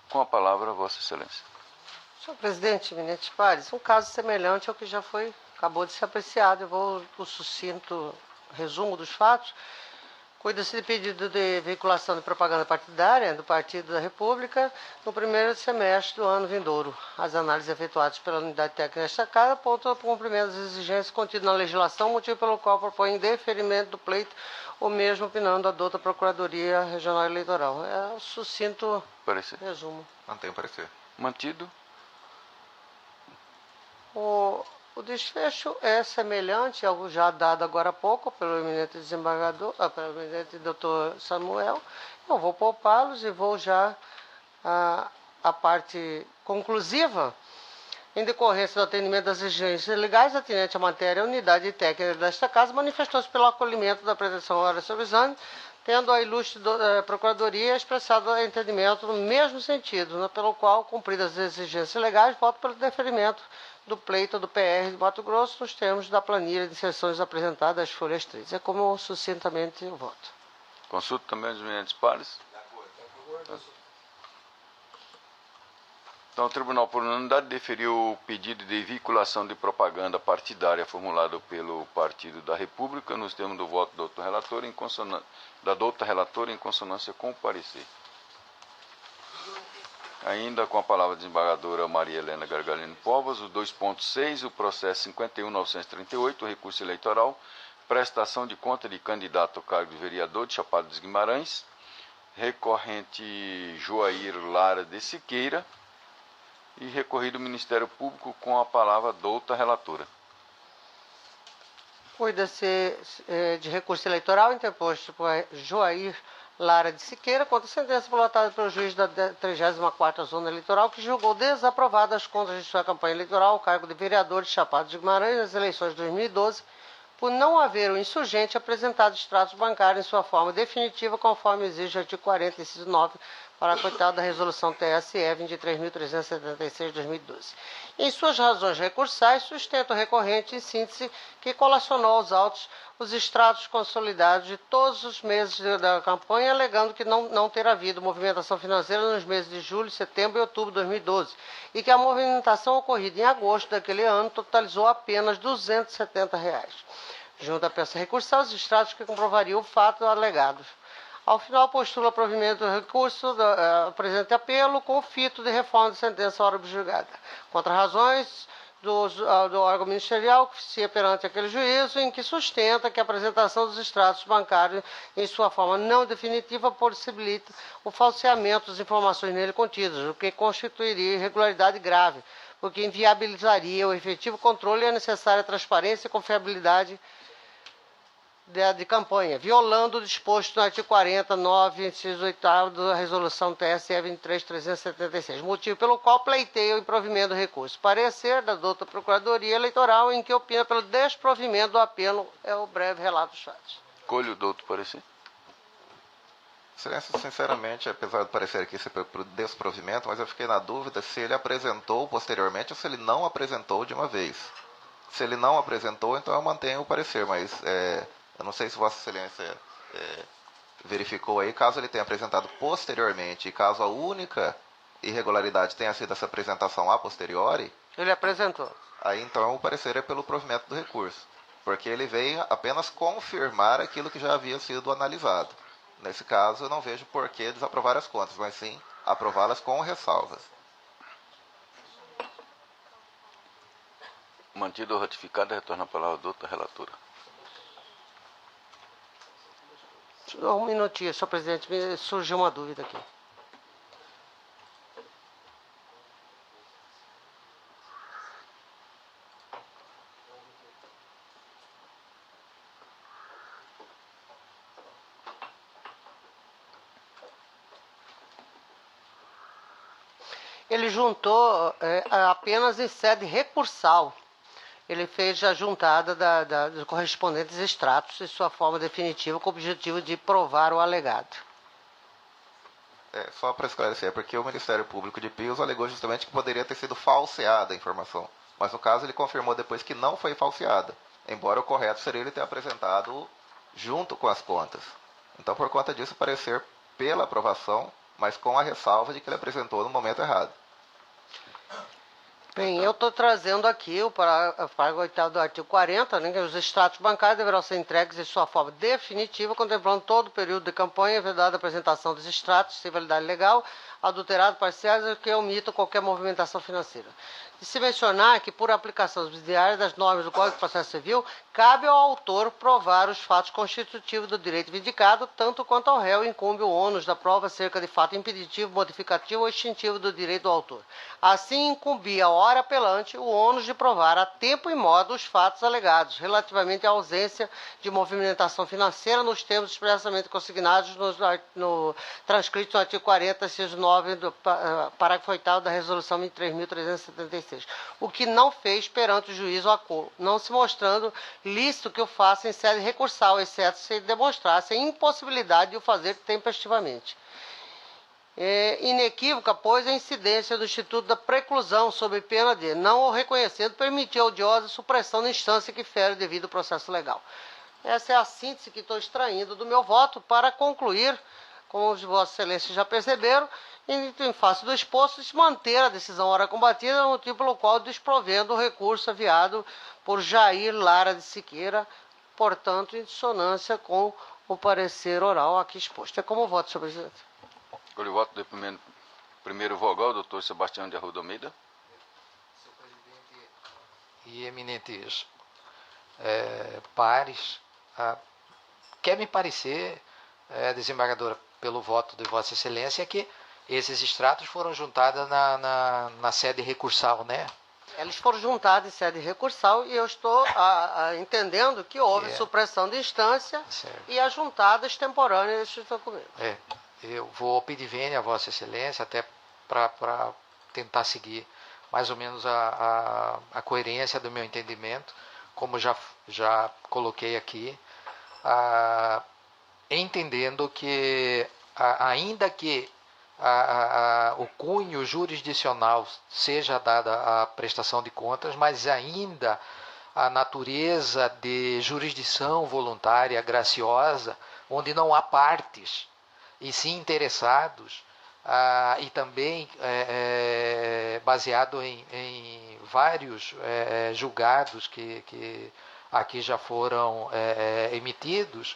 Com a palavra, Vossa Excelência. Senhor presidente, eminente pares, um caso semelhante ao que já acabou de ser apreciado. Eu vou o sucinto resumo dos fatos. Cuida-se de pedido de veiculação de propaganda partidária do Partido da República no primeiro semestre do ano vindouro. As análises efetuadas pela unidade técnica desta Casa apontam o cumprimento das exigências contidas na legislação, motivo pelo qual propõe deferimento do pleito, ou mesmo opinando a dota Procuradoria Regional Eleitoral. É um sucinto resumo. Mantém o parecer. Mantido. O desfecho é semelhante ao já dado agora há pouco pelo eminente desembargador, pelo eminente doutor Samuel. Eu vou poupá-los e vou já à parte conclusiva. Em decorrência do atendimento das exigências legais atinentes à matéria, a unidade técnica desta Casa manifestou-se pelo acolhimento da pretensão ora sobre exame, tendo a ilustre Procuradoria expressado entendimento no mesmo sentido, pelo qual, cumpridas as exigências legais, voto pelo deferimento do pleito do PR de Mato Grosso nos termos da planilha de inserções apresentada às folhas 3. É como sucintamente eu voto. Consulto também os eminentes pares. Então, o Tribunal, por unanimidade, deferiu o pedido de veiculação de propaganda partidária formulado pelo Partido da República nos termos do voto do doutor relator da doutora relatora em consonância com o parecer. Ainda com a palavra a desembargadora Maria Helena Gargalino Povas, o 2.6, o processo 51.938, o recurso eleitoral, prestação de conta de candidato ao cargo de vereador de Chapada dos Guimarães, recorrente Joair Lara de Siqueira, e recorrido ao Ministério Público com a palavra douta relatora. Cuida-se de recurso eleitoral interposto por Joair Lara de Siqueira contra a sentença prolatada pelo juiz da 34ª Zona Eleitoral, que julgou desaprovadas as contas de sua campanha eleitoral ao cargo de vereador de Chapada dos Guimarães nas eleições de 2012, por não haver o insurgente apresentado extratos bancários em sua forma definitiva, conforme exige o artigo 40, inciso 9, parágrafo 8º da Resolução TSE 23.376 de 2012. Em suas razões recursais, sustenta o recorrente, em síntese, que colacionou aos autos os extratos consolidados de todos os meses da campanha, alegando que não ter havido movimentação financeira nos meses de julho, setembro e outubro de 2012, e que a movimentação ocorrida em agosto daquele ano totalizou apenas R$ 270. Junto à peça recursal, os extratos que comprovariam o fato alegado. Ao final, postula provimento do recurso do presente apelo com o fito de reforma de sentença ora julgada. Contra razões do órgão ministerial que oficia perante aquele juízo, em que sustenta que a apresentação dos extratos bancários em sua forma não definitiva possibilita o falseamento das informações nele contidas, o que constituiria irregularidade grave, porque inviabilizaria o efetivo controle e a necessária transparência e confiabilidade de campanha, violando o disposto no artigo 49, inciso 8º da Resolução TSE 23.376, motivo pelo qual pleiteio o improvimento do recurso. Parecer da doutora Procuradoria Eleitoral, em que opina pelo desprovimento do apelo, é o breve relato dos fatos. Colho o doutor parecer. Excelência, sinceramente, apesar de parecer aqui ser por desprovimento, mas eu fiquei na dúvida se ele apresentou posteriormente ou se ele não apresentou de uma vez. Se ele não apresentou, então eu mantenho o parecer, mas eu não sei se Vossa Excelência verificou aí, caso ele tenha apresentado posteriormente e caso a única irregularidade tenha sido essa apresentação a posteriori. Ele apresentou. Aí então o parecer é pelo provimento do recurso, porque ele veio apenas confirmar aquilo que já havia sido analisado. Nesse caso eu não vejo por que desaprovar as contas, mas sim aprová-las com ressalvas. Mantido ou ratificado, retorna a palavra à doutora relatora. Um minutinho, senhor presidente, me surgiu uma dúvida aqui. Ele juntou apenas em sede recursal. Ele fez a juntada dos correspondentes extratos em sua forma definitiva com o objetivo de provar o alegado. Só para esclarecer, porque o Ministério Público de Pios alegou justamente que poderia ter sido falseada a informação. Mas no caso ele confirmou depois que não foi falseada, embora o correto seria ele ter apresentado junto com as contas. Então por conta disso parecer pela aprovação, mas com a ressalva de que ele apresentou no momento errado. Bem, eu estou trazendo aqui o parágrafo 8º do artigo 40, né, que os extratos bancários deverão ser entregues em sua forma definitiva, contemplando todo o período de campanha, vedada a apresentação dos extratos sem validade legal, adulterado, parciais ou que omitam qualquer movimentação financeira. E se mencionar que, por aplicação subsidiária das normas do Código de Processo Civil, cabe ao autor provar os fatos constitutivos do direito vindicado, tanto quanto ao réu incumbe o ônus da prova acerca de fato impeditivo, modificativo ou extintivo do direito do autor. Assim, incumbia ao ora apelante o ônus de provar a tempo e modo os fatos alegados, relativamente à ausência de movimentação financeira nos termos expressamente consignados no transcrito no artigo 40, inciso 9 do parágrafo 8º da Resolução 23.376. O que não fez perante o juiz ou a cor, não se mostrando lícito que o faça em sede recursal, exceto se demonstrasse a impossibilidade de o fazer tempestivamente. Inequívoca, pois, a incidência do Instituto da Preclusão sob pena de, não o reconhecendo, permitir a odiosa supressão da instância que fere o devido processo legal. Essa é a síntese que estou extraindo do meu voto para concluir, como os Vossas Excelências já perceberam, em face do exposto, se manter a decisão ora combatida, motivo pelo qual desprovendo o recurso enviado por Jair Lara de Siqueira, portanto, em dissonância com o parecer oral aqui exposto. É como voto, senhor presidente. Escolho o voto do primeiro vogal, doutor Sebastião de Arruda Almeida. Senhor presidente e eminentes pares, quer me parecer, desembargadora, pelo voto de Vossa Excelência, que esses extratos foram juntados na sede recursal, né? Eles foram juntados em sede recursal e eu estou entendendo que houve supressão de instância e as juntadas temporâneas desses documentos. Eu vou pedir vênia a Vossa Excelência, até para tentar seguir mais ou menos a coerência do meu entendimento, como já coloquei aqui, entendendo que, ainda que o cunho jurisdicional seja dada à prestação de contas, mas ainda a natureza de jurisdição voluntária graciosa, onde não há partes, e sim interessados, e também baseado em vários julgados que aqui já foram emitidos,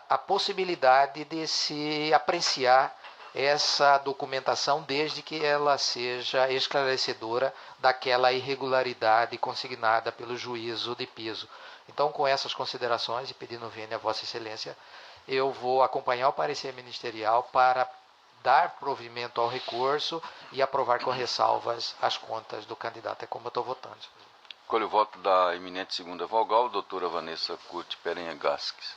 a possibilidade de se apreciar essa documentação desde que ela seja esclarecedora daquela irregularidade consignada pelo juízo de piso. Então, com essas considerações e pedindo vênia a Vossa Excelência, eu vou acompanhar o parecer ministerial para dar provimento ao recurso e aprovar com ressalvas as contas do candidato. É como eu estou votando. Escolho o voto da eminente segunda vogal, doutora Vanessa Curti Perenha Gasques.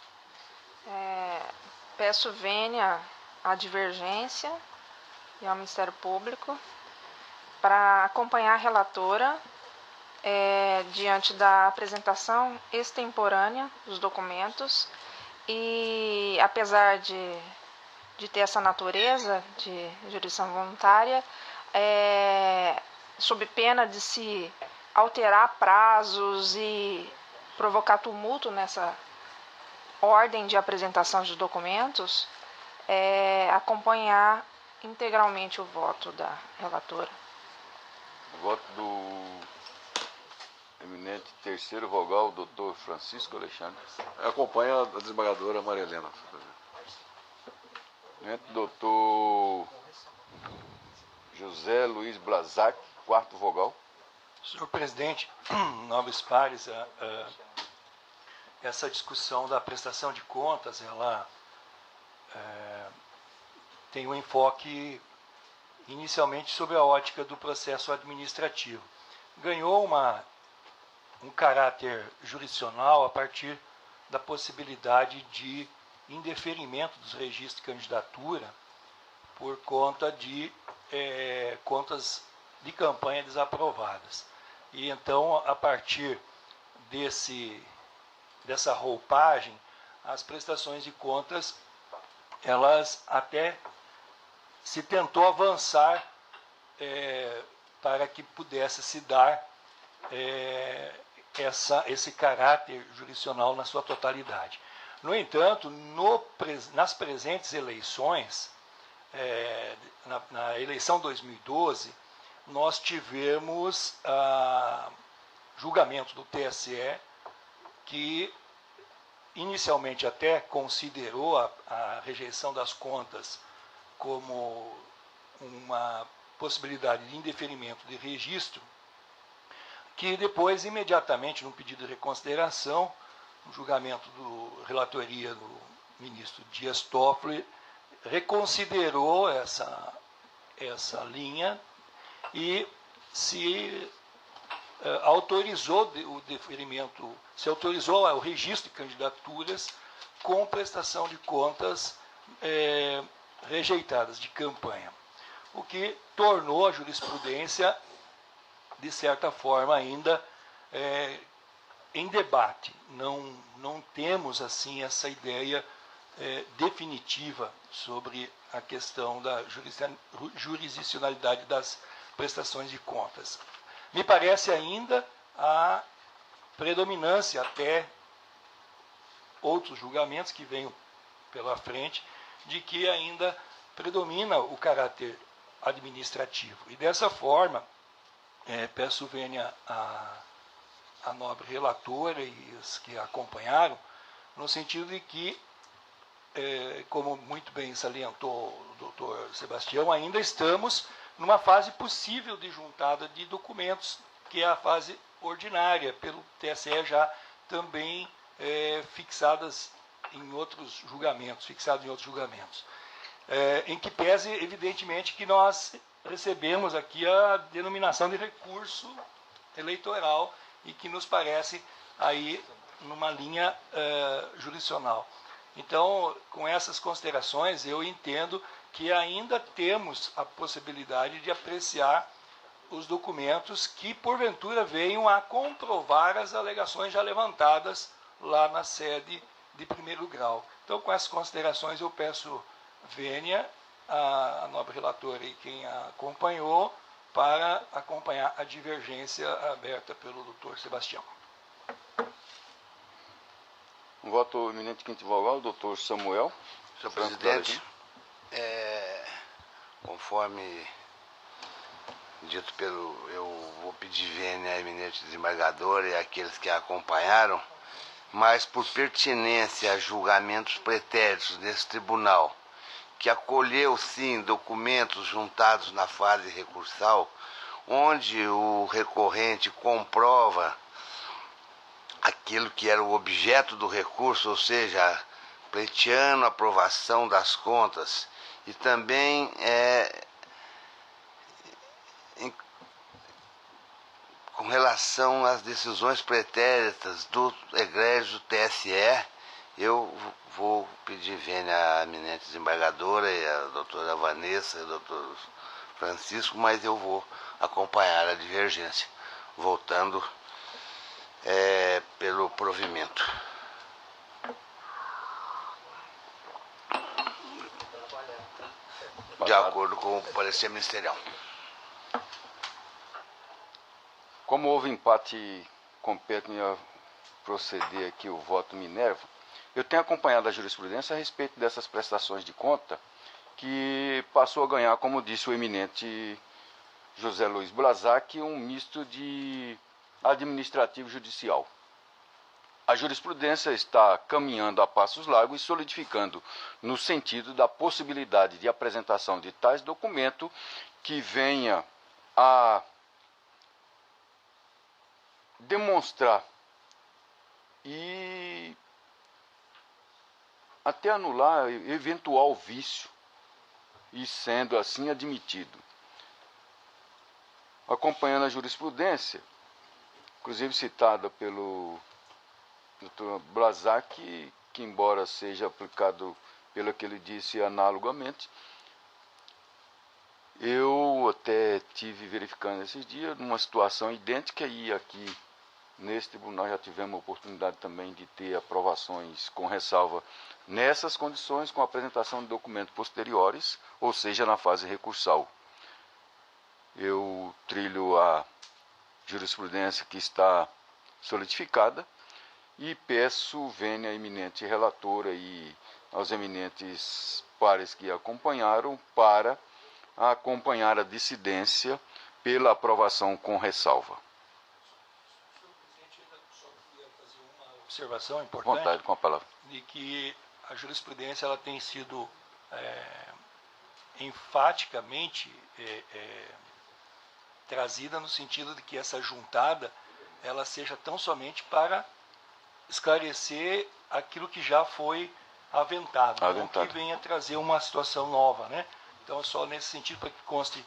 Peço vênia à divergência e ao Ministério Público para acompanhar a relatora diante da apresentação extemporânea dos documentos e, apesar de ter essa natureza de jurisdição voluntária, sob pena de se alterar prazos e provocar tumulto nessa ordem de apresentação de documentos, acompanhar integralmente o voto da relatora. O voto do eminente terceiro vogal, doutor Francisco Alexandre. Acompanha a desembargadora Maria Helena. Doutor José Luiz Blazac, quarto vogal. Senhor presidente, nobres pares, essa discussão da prestação de contas, ela tem um enfoque inicialmente sobre a ótica do processo administrativo. Ganhou um caráter jurisdicional a partir da possibilidade de indeferimento dos registros de candidatura por conta de contas de campanha desaprovadas. E então, a partir dessa roupagem, as prestações de contas, elas até se tentou avançar para que pudesse se dar esse caráter jurisdicional na sua totalidade. No entanto, nas presentes eleições, na eleição 2012, nós tivemos julgamento do TSE que inicialmente até considerou a rejeição das contas como uma possibilidade de indeferimento de registro, que depois, imediatamente, num pedido de reconsideração, no julgamento do relatoria do ministro Dias Toffoli, reconsiderou essa linha e se autorizou o deferimento, se autorizou o registro de candidaturas com prestação de contas rejeitadas de campanha, o que tornou a jurisprudência, de certa forma, ainda em debate. Não temos, assim, essa ideia definitiva sobre a questão da jurisdicionalidade das prestações de contas. Me parece ainda a predominância, até outros julgamentos que venham pela frente, de que ainda predomina o caráter administrativo. E dessa forma, peço vênia à nobre relatora e os que a acompanharam, no sentido de que, como muito bem salientou o doutor Sebastião, ainda estamos numa fase possível de juntada de documentos, que é a fase ordinária, pelo TSE já também fixadas em outros julgamentos, em que pese, evidentemente, que nós recebemos aqui a denominação de recurso eleitoral e que nos parece aí numa linha jurisdicional. Então, com essas considerações, eu entendo que ainda temos a possibilidade de apreciar os documentos que, porventura, venham a comprovar as alegações já levantadas lá na sede de primeiro grau. Então, com essas considerações, eu peço vênia à nobre relatora e quem a acompanhou para acompanhar a divergência aberta pelo doutor Sebastião. Um voto eminente quinto vogal, o doutor Samuel. Senhor presidente, conforme dito eu vou pedir vênia à eminente desembargadora e àqueles que a acompanharam, mas por pertinência a julgamentos pretéritos nesse tribunal, que acolheu, sim, documentos juntados na fase recursal, onde o recorrente comprova aquilo que era o objeto do recurso, ou seja, pleiteando a aprovação das contas, e também com relação às decisões pretéritas do egrégio do TSE, eu vou pedir vênia à eminente desembargadora e à doutora Vanessa e ao doutor Francisco, mas eu vou acompanhar a divergência, votando pelo provimento. De acordo com o parecer ministerial. Como houve empate, compete-me a proceder aqui o voto Minerva. Eu tenho acompanhado a jurisprudência a respeito dessas prestações de conta, que passou a ganhar, como disse o eminente José Luiz Blazac, um misto de administrativo e judicial. A jurisprudência está caminhando a passos largos e solidificando no sentido da possibilidade de apresentação de tais documento que venha a demonstrar e até anular eventual vício, e sendo assim admitido. Acompanhando a jurisprudência, inclusive citada pelo Dr. Blazac, que embora seja aplicado pelo que ele disse analogamente, eu até tive verificando esses dias numa situação idêntica, e aqui nesse tribunal já tivemos a oportunidade também de ter aprovações com ressalva nessas condições, com a apresentação de documentos posteriores, ou seja, na fase recursal. Eu trilho a jurisprudência que está solidificada e peço vênia à eminente relatora e aos eminentes pares que acompanharam para acompanhar a dissidência pela aprovação com ressalva. Observação Com importante. vontade, com a palavra. De que a jurisprudência ela tem sido enfaticamente trazida no sentido de que essa juntada ela seja tão somente para esclarecer aquilo que já foi aventado. Não que venha trazer uma situação nova, né? Então, só nesse sentido, para que conste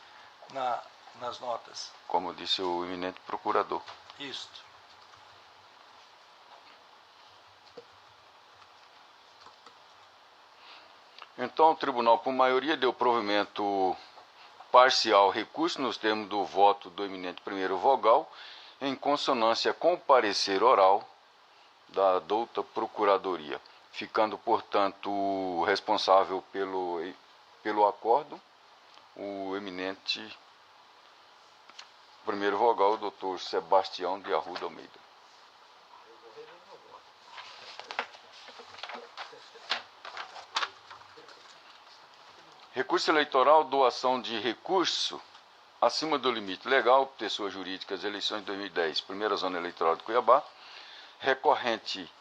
nas notas. Como disse o eminente procurador. Isso. Então, o tribunal, por maioria, deu provimento parcial ao recurso, nos termos do voto do eminente primeiro vogal, em consonância com o parecer oral da douta Procuradoria, ficando, portanto, responsável pelo acordo o eminente primeiro vogal, o doutor Sebastião de Arruda Almeida. Recurso eleitoral, doação de recurso acima do limite legal, pessoas jurídicas, eleições de 2010, primeira zona eleitoral de Cuiabá, recorrente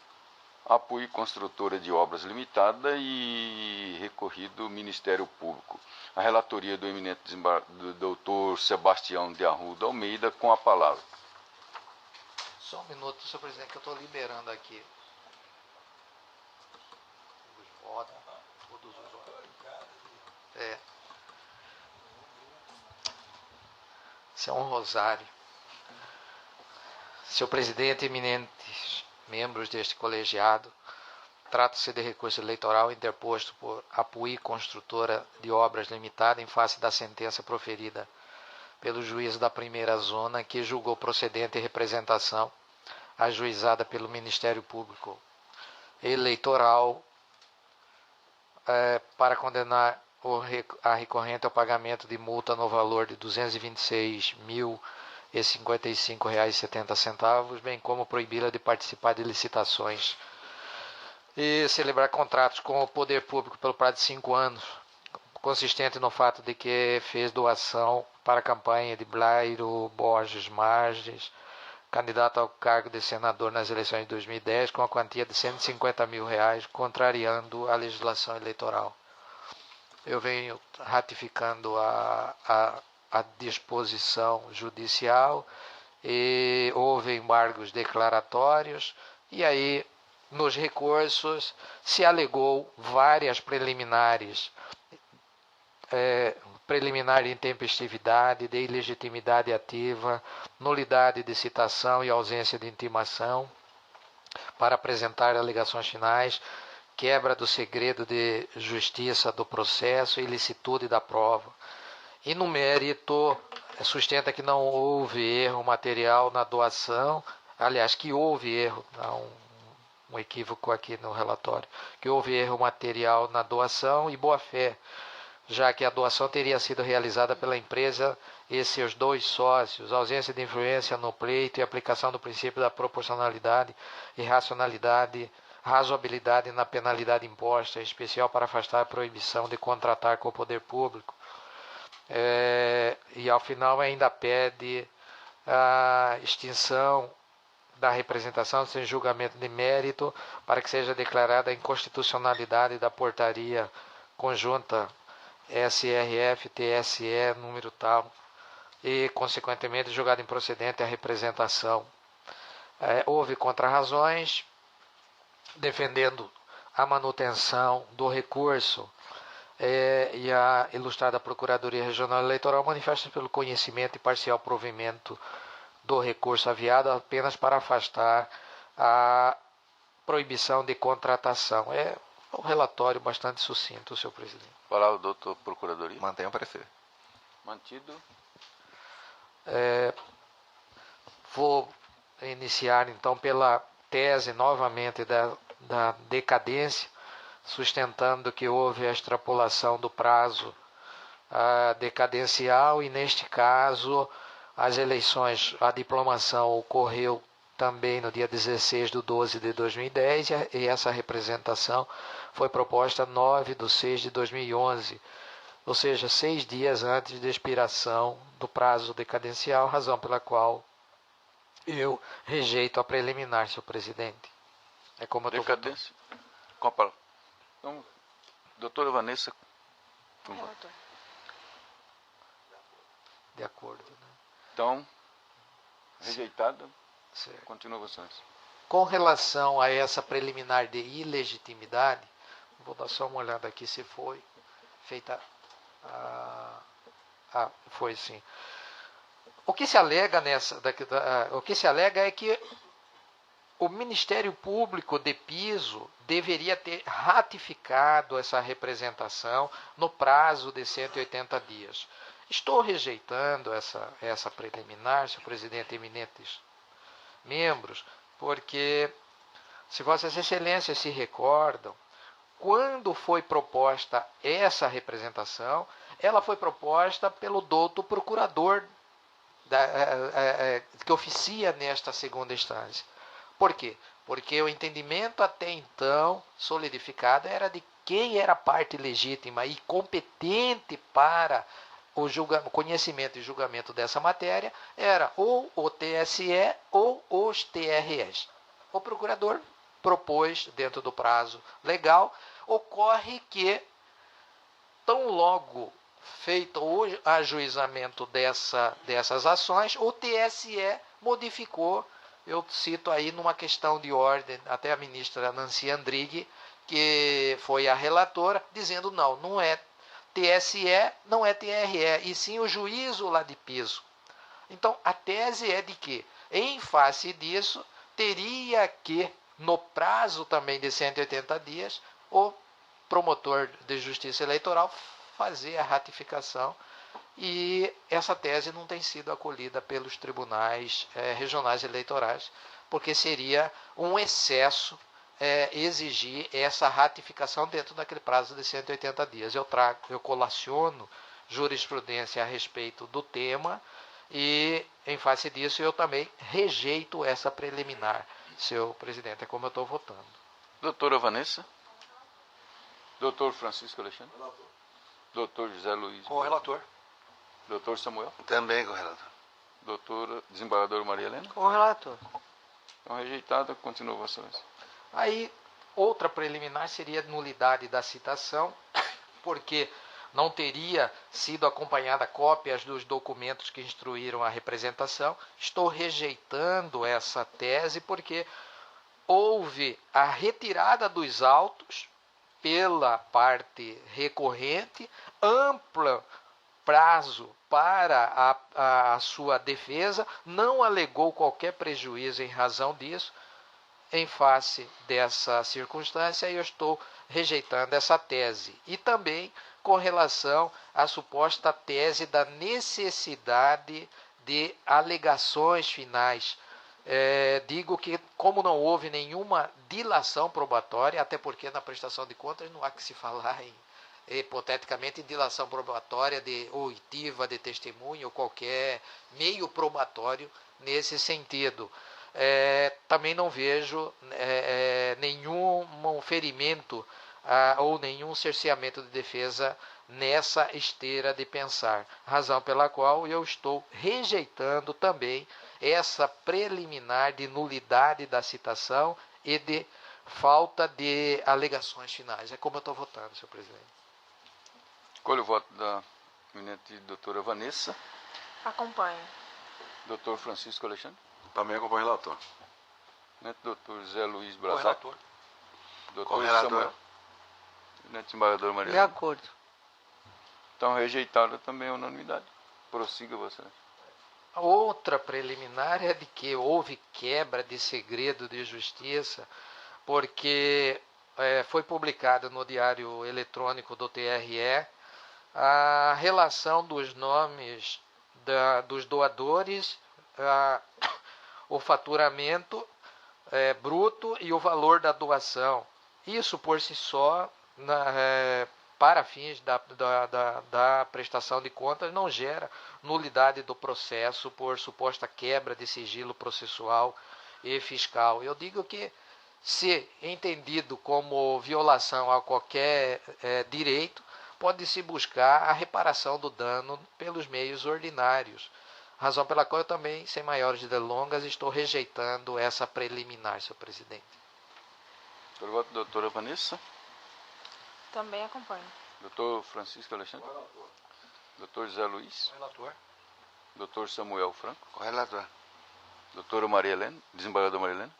apoio construtora de obras limitada e recorrido Ministério Público. A relatoria do eminente do doutor Sebastião de Arruda Almeida, com a palavra. Só um minuto, senhor presidente, que eu estou liberando aqui os votos, todos os votos. Isso é um rosário. Senhor presidente, eminentes membros deste colegiado, trata-se de recurso eleitoral interposto por Apuí Construtora de Obras Limitada em face da sentença proferida pelo juiz da primeira zona, que julgou procedente representação ajuizada pelo Ministério Público Eleitoral para condenar a recorrente ao pagamento de multa no valor de R$ 226.055,70, bem como proibi-la de participar de licitações e celebrar contratos com o poder público pelo prazo de 5 anos, consistente no fato de que fez doação para a campanha de Blairo Borges Marges, candidato ao cargo de senador nas eleições de 2010, com a quantia de R$ 150 mil, contrariando a legislação eleitoral. Eu venho ratificando a disposição judicial e houve embargos declaratórios e aí nos recursos se alegou várias preliminares, preliminar de intempestividade, de ilegitimidade ativa, nulidade de citação e ausência de intimação para apresentar alegações finais, quebra do segredo de justiça do processo e ilicitude da prova. E no mérito, sustenta que não houve erro material na doação, aliás, que houve erro, um equívoco aqui no relatório, que houve erro material na doação e boa-fé, já que a doação teria sido realizada pela empresa e seus 2 sócios, ausência de influência no pleito e aplicação do princípio da proporcionalidade e razoabilidade na penalidade imposta, em especial para afastar a proibição de contratar com o poder público. E ao final ainda pede a extinção da representação sem julgamento de mérito para que seja declarada a inconstitucionalidade da portaria conjunta SRF-TSE número tal e, consequentemente, julgada improcedente a representação. Houve contrarrazões, defendendo a manutenção do recurso e a ilustrada Procuradoria Regional Eleitoral manifesta pelo conhecimento e parcial provimento do recurso aviado apenas para afastar a proibição de contratação. É um relatório bastante sucinto, senhor presidente. Palavra, doutor Procuradoria. Mantenha o parecer. Mantido. Vou iniciar, então, pela tese, novamente, da decadência, sustentando que houve a extrapolação do prazo decadencial e, neste caso, as eleições, a diplomação ocorreu também no dia 16/12/2010 e essa representação foi proposta 9/6/2011, ou seja, 6 dias antes da expiração do prazo decadencial, razão pela qual eu rejeito a preliminar, senhor presidente. É como eu estou votando. Decadência. Com a palavra. Então, doutora Vanessa. Com voto. Relator. De acordo. Né? Então, rejeitada. Certo. Continua votações. Com relação a essa preliminar de ilegitimidade, vou dar só uma olhada aqui se foi feita. Foi sim. O que se alega o que se alega é que o Ministério Público de Piso deveria ter ratificado essa representação no prazo de 180 dias. Estou rejeitando essa preliminar, senhor presidente, eminentes membros, porque, se Vossas Excelências se recordam, quando foi proposta essa representação, ela foi proposta pelo douto procurador que oficia nesta segunda instância. Por quê? Porque o entendimento até então solidificado era de quem era a parte legítima e competente para o conhecimento e julgamento dessa matéria era ou o TSE ou os TREs. O procurador propôs, dentro do prazo legal, ocorre que, tão logo feito o ajuizamento dessas ações, o TSE modificou, eu cito aí numa questão de ordem, até a ministra Nancy Andrighi, que foi a relatora, dizendo não é TSE, não é TRE, e sim o juízo lá de piso. Então, a tese é de que, em face disso, teria que, no prazo também de 180 dias, o promotor de justiça eleitoral fazer a ratificação, e essa tese não tem sido acolhida pelos tribunais regionais eleitorais, porque seria um excesso exigir essa ratificação dentro daquele prazo de 180 dias. Eu colaciono jurisprudência a respeito do tema e, em face disso, eu também rejeito essa preliminar, senhor presidente. É como eu estou votando. Doutora Vanessa. Doutor Francisco Alexandre. Doutor José Luiz. Com o relator. Doutor Samuel. Também com o relator. Doutora Desembargadora Maria Helena. Com o relator. Então, rejeitada, continua votações. Aí, outra preliminar seria a nulidade da citação, porque não teria sido acompanhada cópias dos documentos que instruíram a representação. Estou rejeitando essa tese porque houve a retirada dos autos pela parte recorrente, amplo prazo para a sua defesa, não alegou qualquer prejuízo em razão disso. Em face dessa circunstância, eu estou rejeitando essa tese. E também com relação à suposta tese da necessidade de alegações finais. Digo que, como não houve nenhuma dilação probatória, até porque na prestação de contas não há que se falar hipoteticamente em dilação probatória de oitiva de testemunho ou qualquer meio probatório nesse sentido. Também não vejo nenhum ferimento ou nenhum cerceamento de defesa nessa esteira de pensar, razão pela qual eu estou rejeitando também essa preliminar de nulidade da citação e de falta de alegações finais. É como eu estou votando, senhor presidente. Escolho o voto da eminente doutora Vanessa. Acompanho. Doutor Francisco Alexandre. Também acompanha o relator. Eminente doutor José Luiz Com o Brazal. relator. Doutor relator. Samuel. Eminente desembargador Maria De Helena. acordo. Então, rejeitada também a unanimidade. Prossiga, você. A outra preliminar é de que houve quebra de segredo de justiça, porque foi publicado no Diário Eletrônico do TRE a relação dos nomes dos doadores, o faturamento bruto e o valor da doação. Isso por si só, para fins da prestação de contas, não gera nulidade do processo por suposta quebra de sigilo processual e fiscal. Eu digo que, se entendido como violação a qualquer direito, pode-se buscar a reparação do dano pelos meios ordinários. Razão pela qual eu também, sem maiores delongas, estou rejeitando essa preliminar, senhor presidente. Pelo voto da doutora Vanessa. Também acompanho. Doutor Francisco Alexandre. Relator. Doutor José Luiz. Relator. Doutor Samuel Franco. Correlator. Doutora Maria Helena. Desembargadora Maria Helena.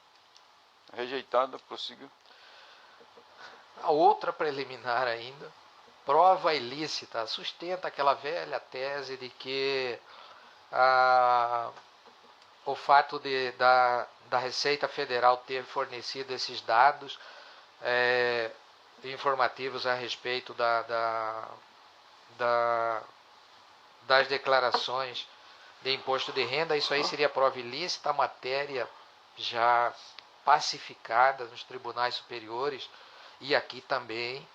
Rejeitada, prossiga. A outra preliminar ainda, prova ilícita, sustenta aquela velha tese de que o fato da Receita Federal ter fornecido esses dados informativos a respeito das declarações de imposto de renda, isso aí seria prova ilícita, a matéria já pacificada nos tribunais superiores e aqui também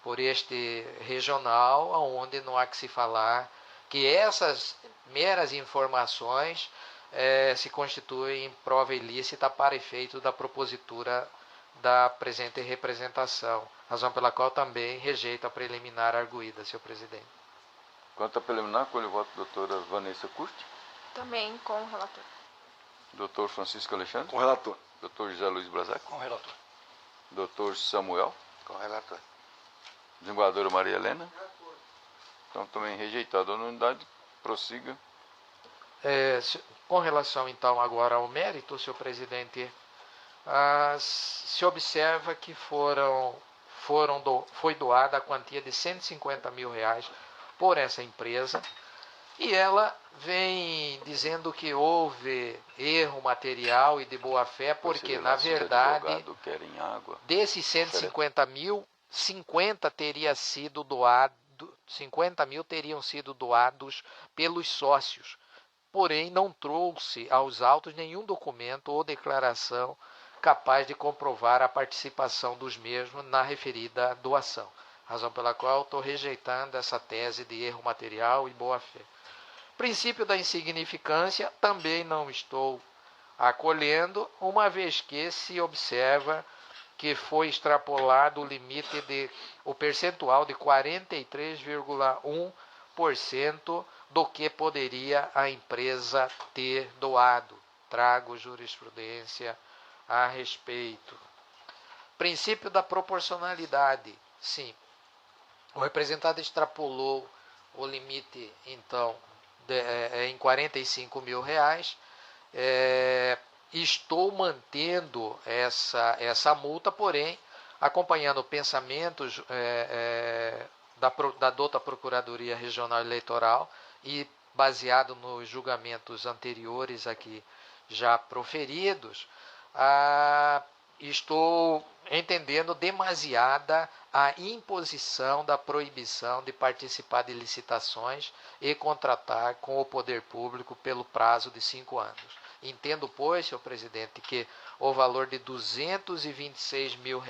por este regional, onde não há que se falar que essas meras informações se constituem prova ilícita para efeito da propositura da presente representação, razão pela qual também rejeito a preliminar arguída, senhor presidente. Quanto à preliminar, colhe o voto da doutora Vanessa Curti. Também com o relator. Doutor Francisco Alexandre. Com relator. Doutor José Luiz Brazac. Com relator. Doutor Samuel. Correlator. Desembargadora Maria Helena. Então também rejeitada a unanimidade. Prossiga. Com relação então agora ao mérito, senhor presidente, se observa que foi doada a quantia de R$150 mil por essa empresa e ela vem dizendo que houve erro material e de boa fé, porque na verdade desses 150 mil, 50 teria sido doado, 50 mil teriam sido doados pelos sócios, porém não trouxe aos autos nenhum documento ou declaração capaz de comprovar a participação dos mesmos na referida doação, razão pela qual estou rejeitando essa tese de erro material e boa-fé. Princípio da insignificância também não estou acolhendo, uma vez que se observa que foi extrapolado o limite o percentual de 43,1% do que poderia a empresa ter doado. Trago jurisprudência a respeito. Princípio da proporcionalidade. Sim, o representado extrapolou o limite, então, em R$45 mil. Estou mantendo essa multa, porém, acompanhando pensamentos da dota Procuradoria Regional Eleitoral e baseado nos julgamentos anteriores aqui já proferidos, estou entendendo demasiada a imposição da proibição de participar de licitações e contratar com o poder público pelo prazo de 5 anos. Entendo, pois, senhor presidente, que o valor de R$226 mil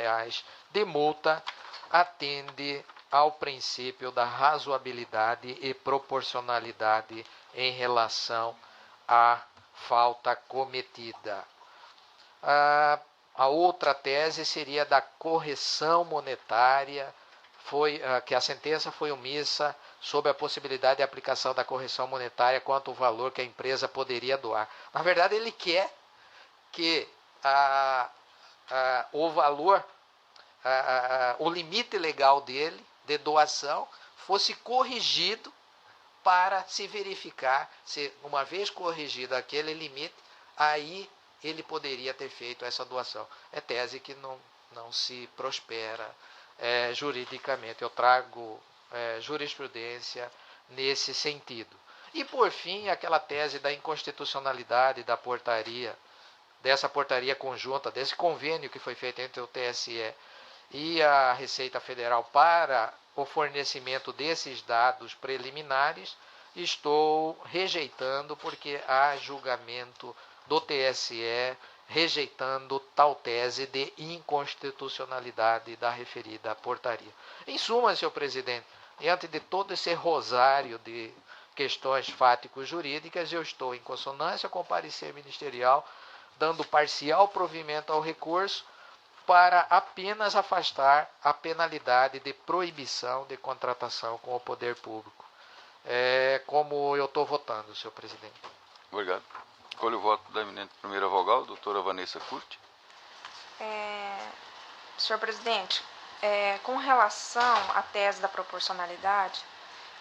de multa atende ao princípio da razoabilidade e proporcionalidade em relação à falta cometida. A outra tese seria da correção monetária, que a sentença foi omissa sobre a possibilidade de aplicação da correção monetária quanto ao valor que a empresa poderia doar. Na verdade, ele quer que o valor, o limite legal dele, de doação, fosse corrigido para se verificar se, uma vez corrigido aquele limite, aí ele poderia ter feito essa doação. É tese que não se prospera juridicamente. Eu trago jurisprudência nesse sentido. E, por fim, aquela tese da inconstitucionalidade da portaria, dessa portaria conjunta, desse convênio que foi feito entre o TSE e a Receita Federal para o fornecimento desses dados preliminares, estou rejeitando porque há julgamento do TSE rejeitando tal tese de inconstitucionalidade da referida portaria. Em suma, senhor presidente, diante de todo esse rosário de questões fático-jurídicas, eu estou em consonância com o parecer ministerial, dando parcial provimento ao recurso, para apenas afastar a penalidade de proibição de contratação com o poder público. É como eu estou votando, senhor presidente. Obrigado. Colho o voto da eminente primeira vogal, doutora Vanessa Curti. Senhor presidente, com relação à tese da proporcionalidade,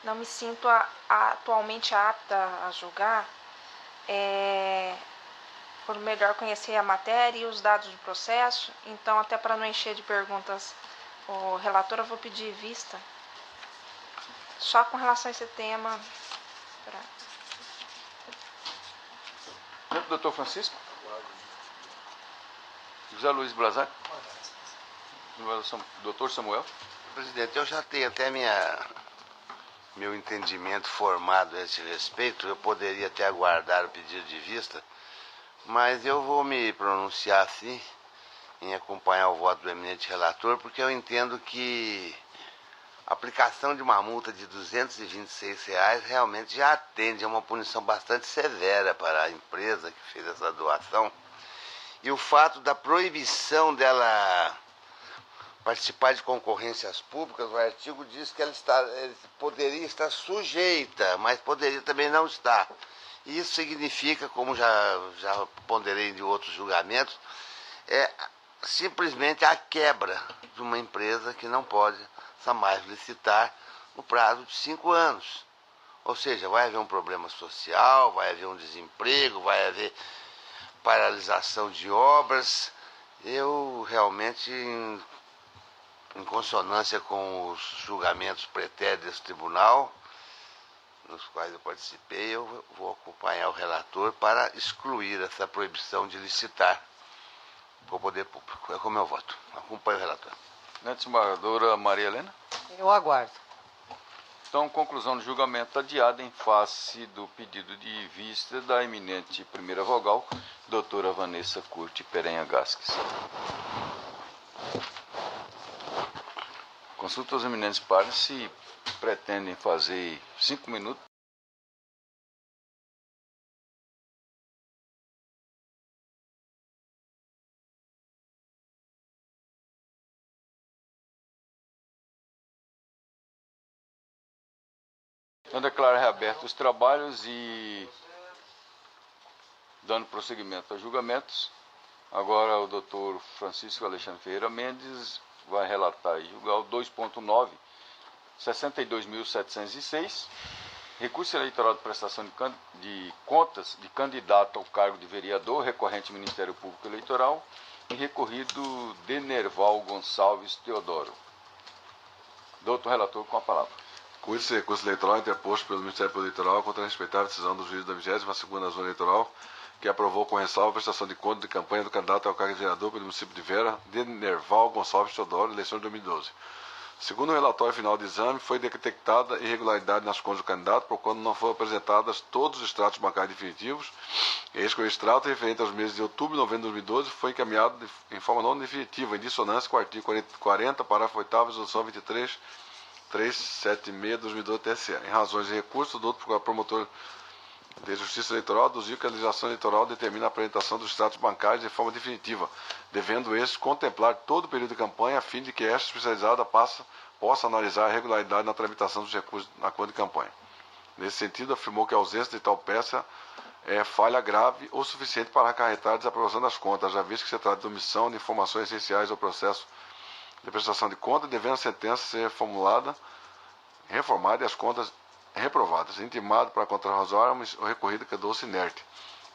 não me sinto atualmente apta a julgar, por melhor conhecer a matéria e os dados do processo. Então, até para não encher de perguntas o relator, eu vou pedir vista só com relação a esse tema. Doutor Francisco? José Luiz Blazar? Doutor Samuel? Presidente, eu já tenho até meu entendimento formado a esse respeito. Eu poderia até aguardar o pedido de vista, mas eu vou me pronunciar sim em acompanhar o voto do eminente relator, porque eu entendo que a aplicação de uma multa de R$ 226 realmente já atende a uma punição bastante severa para a empresa que fez essa doação. E o fato da proibição dela participar de concorrências públicas, o artigo diz que ela poderia estar sujeita, mas poderia também não estar. E isso significa, como já ponderei de outros julgamentos, simplesmente a quebra de uma empresa que não pode mais licitar no prazo de 5 anos. Ou seja, vai haver um problema social, vai haver um desemprego, vai haver paralisação de obras. Eu realmente, em consonância com os julgamentos pretéritos desse tribunal, nos quais eu participei, eu vou acompanhar o relator para excluir essa proibição de licitar com o poder público. É como eu voto. Acompanho o relator. Desembargadora Maria Helena? Eu aguardo. Então, conclusão do julgamento adiada em face do pedido de vista da eminente primeira vogal, doutora Vanessa Curti Perenha Gasques. Consulta aos eminentes pares se pretendem fazer 5 minutos. Então, declaro reabertos os trabalhos e, dando prosseguimento aos julgamentos, agora o doutor Francisco Alexandre Ferreira Mendes vai relatar e julgar o 2.9, 62.706, recurso eleitoral de prestação de contas de candidato ao cargo de vereador, recorrente Ministério Público Eleitoral, e recorrido Denerval Gonçalves Teodoro. Doutor relator, com a palavra. Com esse recurso eleitoral interposto pelo Ministério Público Eleitoral contra a respeitável decisão do juiz da 22ª Zona Eleitoral, que aprovou com ressalva a prestação de conta de campanha do candidato ao cargo de vereador pelo município de Vera, Denerval Gonçalves Teodoro, eleição de 2012. Segundo o relatório final de exame, foi detectada irregularidade nas contas do candidato, por quando não foram apresentadas todos os extratos bancários definitivos. Eis que o extrato referente aos meses de outubro e novembro de 2012 foi encaminhado em forma não definitiva, em dissonância com o artigo 40, parágrafo 8º, resolução 23.376/2012 TSE. Em razões de recurso, o doutor promotor de Justiça Eleitoral aduziu que a legislação eleitoral determina a apresentação dos extratos bancários de forma definitiva, devendo estes contemplar todo o período de campanha, a fim de que esta especializada possa analisar a regularidade na tramitação dos recursos na conta de campanha. Nesse sentido, afirmou que a ausência de tal peça é falha grave ou suficiente para acarretar a desaprovação das contas, já visto que se trata de omissão de informações essenciais ao processo de prestação de conta, devendo a sentença ser reformada e as contas reprovadas, intimado para contrarrazar o recorrido quedou-se inerte.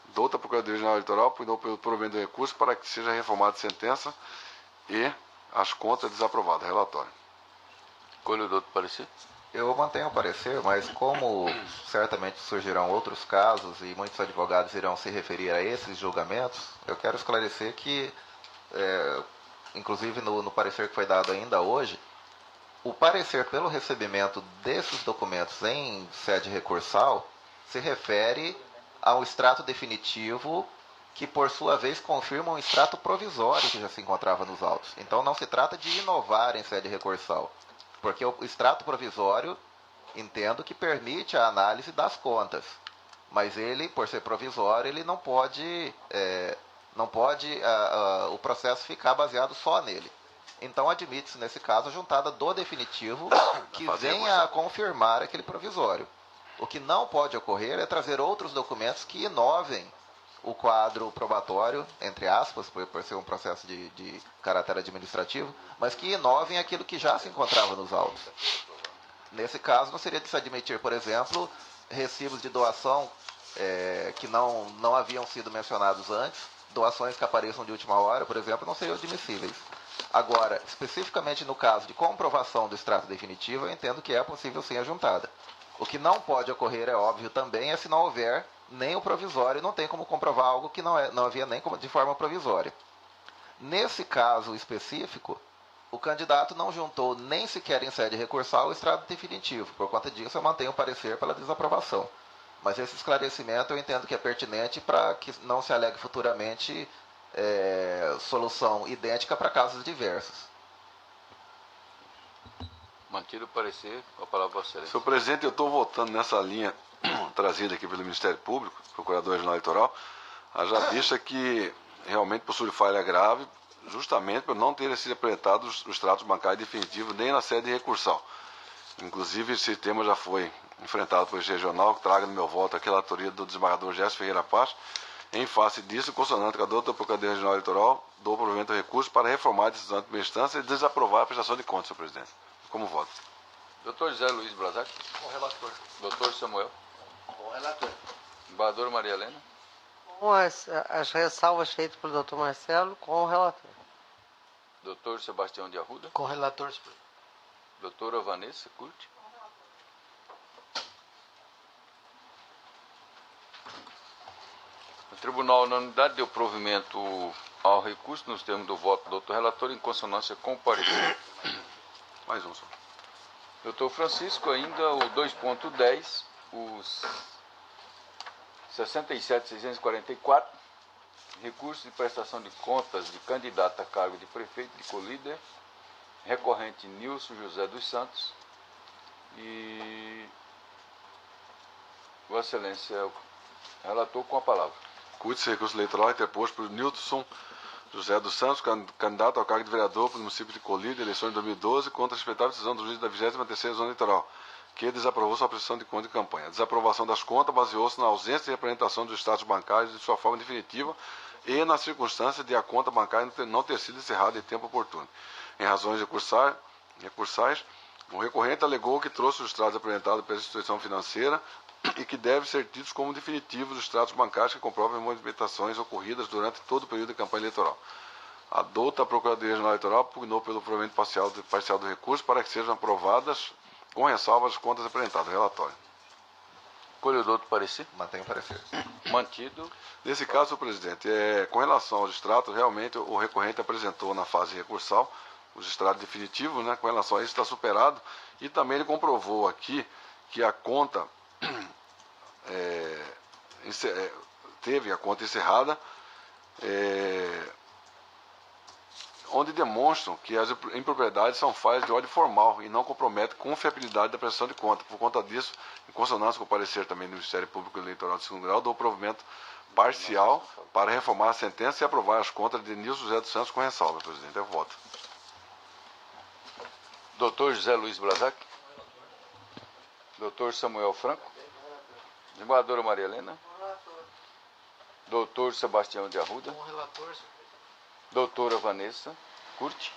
Douta Procuradoria Geral Eleitoral pediu pelo provimento do recurso para que seja reformada a sentença e as contas desaprovadas. Relatório. Colhe o doutor parecer? Eu mantenho o parecer, mas como certamente surgirão outros casos e muitos advogados irão se referir a esses julgamentos, eu quero esclarecer que, inclusive no parecer que foi dado ainda hoje, o parecer pelo recebimento desses documentos em sede recursal se refere ao extrato definitivo que, por sua vez, confirma um extrato provisório que já se encontrava nos autos. Então, não se trata de inovar em sede recursal, porque o extrato provisório, entendo que permite a análise das contas, mas ele, por ser provisório, ele não pode Não pode o processo ficar baseado só nele. Então, admite-se, nesse caso, a juntada do definitivo que venha a confirmar aquele provisório. O que não pode ocorrer é trazer outros documentos que inovem o quadro probatório, entre aspas, por ser um processo de caráter administrativo, mas que inovem aquilo que já se encontrava nos autos. Nesse caso, não seria de se admitir, por exemplo, recibos de doação que não haviam sido mencionados antes, doações que apareçam de última hora, por exemplo, não seriam admissíveis. Agora, especificamente no caso de comprovação do extrato definitivo, eu entendo que é possível sim a juntada. O que não pode ocorrer, é óbvio também, é se não houver nem o provisório, não tem como comprovar algo que não havia nem de forma provisória. Nesse caso específico, o candidato não juntou nem sequer em sede recursal o extrato definitivo. Por conta disso, eu mantenho o parecer pela desaprovação. Mas esse esclarecimento eu entendo que é pertinente para que não se alegue futuramente solução idêntica para casos diversos. Mantido o parecer, a palavra para você. Senhor presidente, eu estou votando nessa linha trazida aqui pelo Ministério Público, Procurador Regional Eleitoral, haja vista que realmente possui falha grave, justamente por não terem sido apresentados os extratos bancários definitivos nem na sede recursal. Inclusive, esse tema já foi enfrentado pelo regional, que traga no meu voto aqui a relatoria do desembargador Gerson Ferreira Paz. Em face disso, consonante com a doutora Procuradoria Regional Eleitoral, dou provimento ao recurso para reformar a decisão de primeira instância e desaprovar a prestação de contas, senhor presidente. Como voto? Doutor José Luiz Brasac. Com o relator. Doutor Samuel. Com o relator. Embaixadora Maria Helena. Com as ressalvas feitas pelo doutor Marcelo, com o relator. Doutor Sebastião de Arruda. Com o relator. Doutora Vanessa Curti. O Tribunal, na unidade, deu provimento ao recurso nos termos do voto do doutor relator em consonância com o parecer. Mais um, senhor. Doutor Francisco, ainda o 2.10, os 67.644, recurso de prestação de contas de candidato a cargo de prefeito de Colíder, recorrente Nilson José dos Santos, e Vossa Excelência, o relator, com a palavra. Cuide-se recurso eleitoral interposto por Nilson José dos Santos, candidato ao cargo de vereador para o município de Colíder, eleições de 2012, contra a respeitável decisão do juiz da 23ª Zona Eleitoral, que desaprovou sua prestação de conta de campanha. A desaprovação das contas baseou-se na ausência de representação dos status bancários de sua forma definitiva e na circunstância de a conta bancária não ter sido encerrada em tempo oportuno. Em razões recursais, o recorrente alegou que trouxe os extratos apresentados pela instituição financeira e que devem ser tidos como definitivos os extratos bancários que comprovam as movimentações ocorridas durante todo o período de campanha eleitoral. A douta Procuradoria Regional Eleitoral pugnou pelo provimento parcial do recurso para que sejam aprovadas com ressalvas as contas apresentadas. Relatório. Colhe o doutor parecer. Mantenho o parecer. Mantido. Nesse caso, senhor presidente, com relação aos extratos, realmente o recorrente apresentou na fase recursal os extratos definitivos, né? Com relação a isso está superado, e também ele comprovou aqui que a conta teve a conta encerrada, onde demonstram que as impropriedades são falhas de ordem formal e não comprometem a confiabilidade da prestação de conta. Por conta disso, em consonância com o parecer também do Ministério Público Eleitoral de segundo grau, dou provimento parcial para reformar a sentença e aprovar as contas de Nilson José dos Santos com ressalva, presidente. Eu voto. Doutor José Luiz Brasac. Doutor Samuel Franco. Desembargadora Maria Helena. Doutor Sebastião de Arruda. Com o relator. Doutora Vanessa Curti.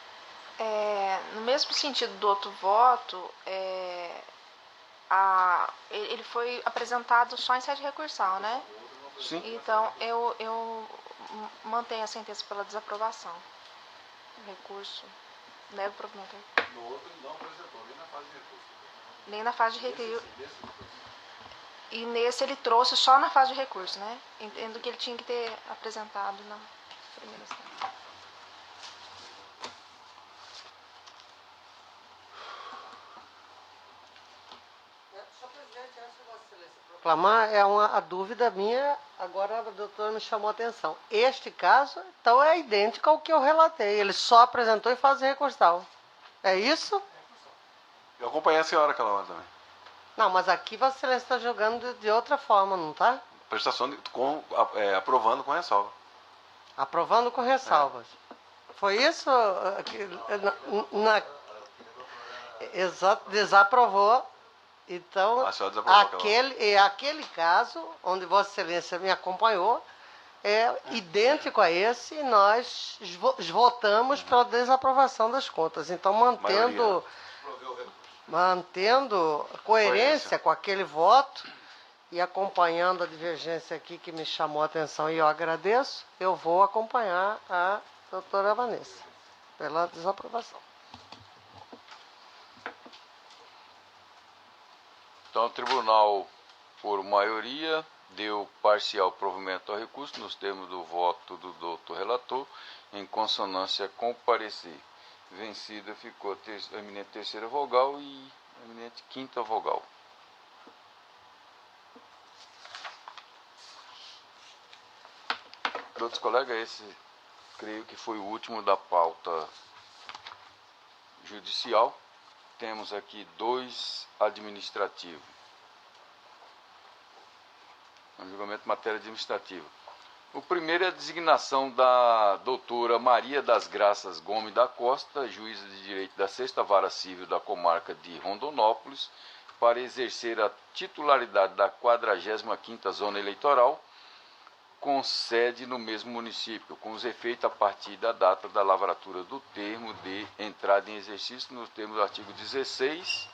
No mesmo sentido do outro voto, ele foi apresentado só em sede recursal, né? Sim. Então, eu mantenho a sentença pela desaprovação. Recurso. Nego o provimento. No outro ele não apresentou, nem na fase de recurso. Nem na fase de recurso. E nesse ele trouxe só na fase de recurso, né? Entendo que ele tinha que ter apresentado na primeira instância. Proclamar a dúvida minha, agora a doutora me chamou a atenção. Este caso, então, é idêntico ao que eu relatei. Ele só apresentou em fase recursal. É isso? Eu acompanhei a senhora aquela hora também. Não, mas aqui Vossa Excelência está jogando de outra forma, não está? Prestação aprovando com ressalva. Aprovando com ressalvas. Foi isso? Exato, desaprovou. Então, aquele caso onde Vossa Excelência me acompanhou é idêntico a esse e nós votamos pela desaprovação das contas. Então, mantendo coerência com aquele voto e acompanhando a divergência aqui que me chamou a atenção e eu agradeço, eu vou acompanhar a doutora Vanessa pela desaprovação. Então, o tribunal, por maioria, deu parcial provimento ao recurso nos termos do voto do doutor relator, em consonância com o parecer. Vencida ficou a eminente terceira vogal e a eminente quinta vogal. Outros colegas, esse creio que foi o último da pauta judicial. Temos aqui 2 administrativos. Um julgamento de matéria administrativa. O primeiro é a designação da doutora Maria das Graças Gomes da Costa, juíza de direito da 6ª Vara Civil da comarca de Rondonópolis, para exercer a titularidade da 45ª Zona Eleitoral, com sede no mesmo município, com os efeitos a partir da data da lavratura do termo de entrada em exercício nos termos do artigo 16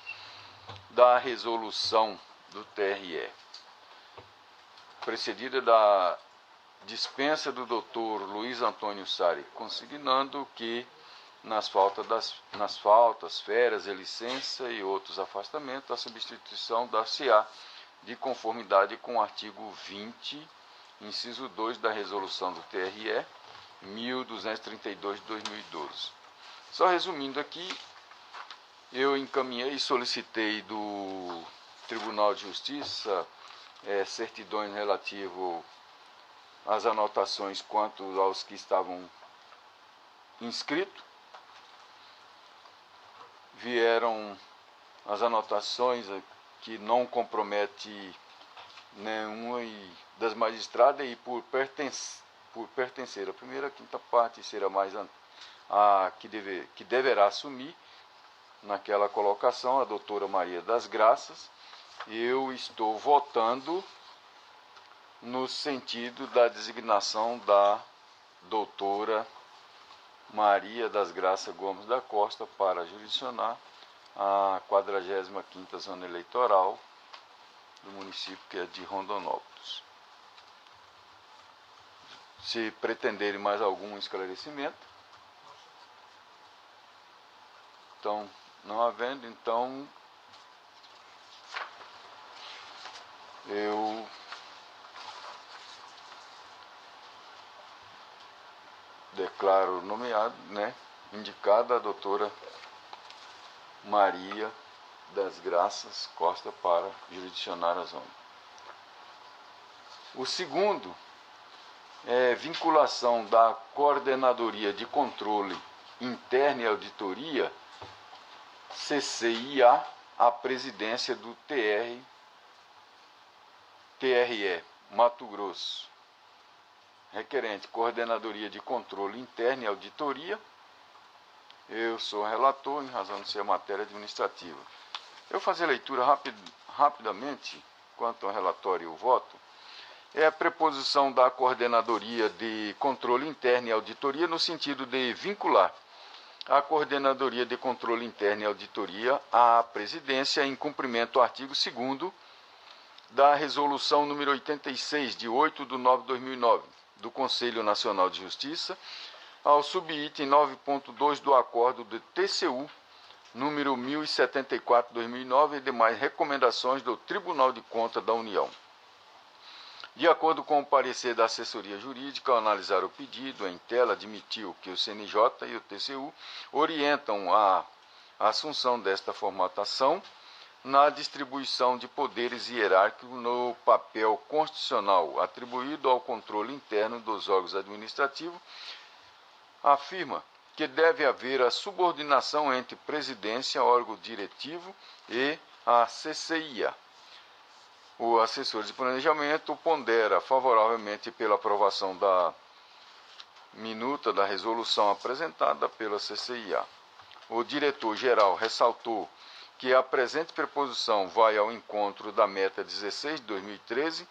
da resolução do TRE, precedida da dispensa do doutor Luiz Antônio Sari, consignando que nas faltas, férias e licença e outros afastamentos, a substituição dar-se-á de conformidade com o artigo 20, inciso 2 da resolução do TRE 1232 de 2012. Só resumindo aqui, eu encaminhei e solicitei do Tribunal de Justiça certidões relativo às anotações quanto aos que estavam inscritos. Vieram as anotações que não compromete nenhuma das magistradas e por pertencer a primeira, quinta parte ser a mais a que deverá assumir naquela colocação a doutora Maria das Graças. Eu estou votando no sentido da designação da doutora Maria das Graças Gomes da Costa para jurisdicionar a 45ª Zona Eleitoral do município, que é de Rondonópolis. Se pretenderem mais algum esclarecimento, então, não havendo, então eu declaro indicada a doutora Maria das Graças Costa para jurisdicionar a zona. O segundo é vinculação da Coordenadoria de Controle Interno e Auditoria, CCIA, à presidência do TRE Mato Grosso. Requerente, Coordenadoria de Controle Interno e Auditoria. Eu sou relator, em razão de ser matéria administrativa. Eu vou fazer leitura rapidamente, quanto ao relatório e o voto. É a preposição da Coordenadoria de Controle Interno e Auditoria no sentido de vincular a Coordenadoria de Controle Interno e Auditoria à presidência em cumprimento do artigo 2º da Resolução número 86, de 8/9/2009, do Conselho Nacional de Justiça, ao subitem 9.2 do Acordo do TCU, número 1074/2009 e demais recomendações do Tribunal de Contas da União. De acordo com o parecer da assessoria jurídica, ao analisar o pedido, a Intela admitiu que o CNJ e o TCU orientam a assunção desta formatação na distribuição de poderes hierárquicos no papel constitucional atribuído ao controle interno dos órgãos administrativos. Afirma que deve haver a subordinação entre presidência, órgão diretivo, e a CCIA. O assessor de planejamento pondera favoravelmente pela aprovação da minuta da resolução apresentada pela CCIA. O diretor-geral ressaltou que a presente preposição vai ao encontro da meta 16 de 2013,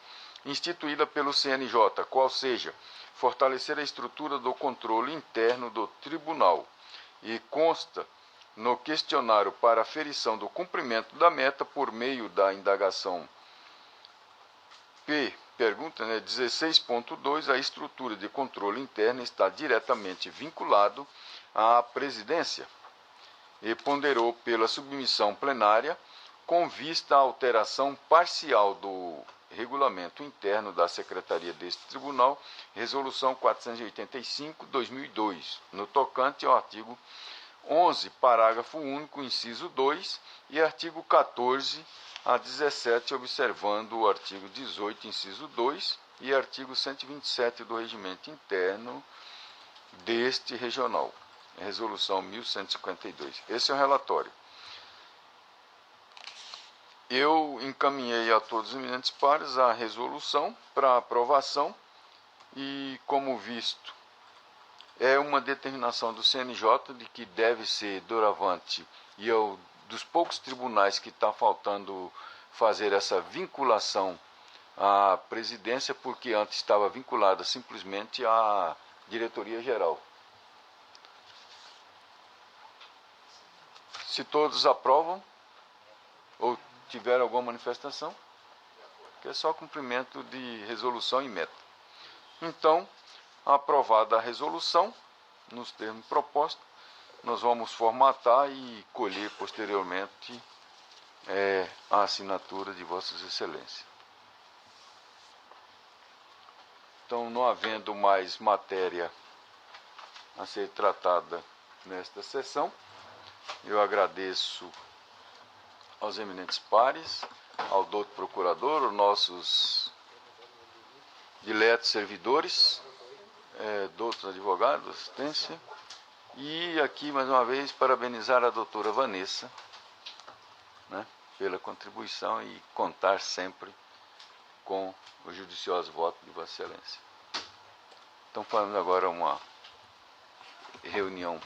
instituída pelo CNJ, qual seja, fortalecer a estrutura do controle interno do tribunal, e consta no questionário para aferição do cumprimento da meta por meio da indagação pergunta 16.2, a estrutura de controle interno está diretamente vinculado à presidência, e ponderou pela submissão plenária com vista à alteração parcial do regulamento interno da Secretaria deste Tribunal, Resolução 485/2002, no tocante ao artigo 11, parágrafo único, inciso 2, e artigo 14 a 17, observando o artigo 18, inciso 2, e artigo 127 do regimento interno deste regional, resolução 1152. Esse é o relatório. Eu encaminhei a todos os eminentes pares a resolução para aprovação e, como visto, é uma determinação do CNJ de que deve ser doravante, e eu dos poucos tribunais que está faltando fazer essa vinculação à presidência, porque antes estava vinculada simplesmente à diretoria-geral. Se todos aprovam, ou tiver alguma manifestação, que é só cumprimento de resolução e meta. Então, aprovada a resolução, nos termos propostos, nós vamos formatar e colher posteriormente a assinatura de Vossas Excelências. Então, não havendo mais matéria a ser tratada nesta sessão, eu agradeço aos eminentes pares, ao doutor procurador, aos nossos diletos servidores, doutos advogados, assistência. E aqui, mais uma vez, parabenizar a doutora Vanessa, né, pela contribuição e contar sempre com o judicioso voto de Vossa Excelência. Então, fazemos agora uma reunião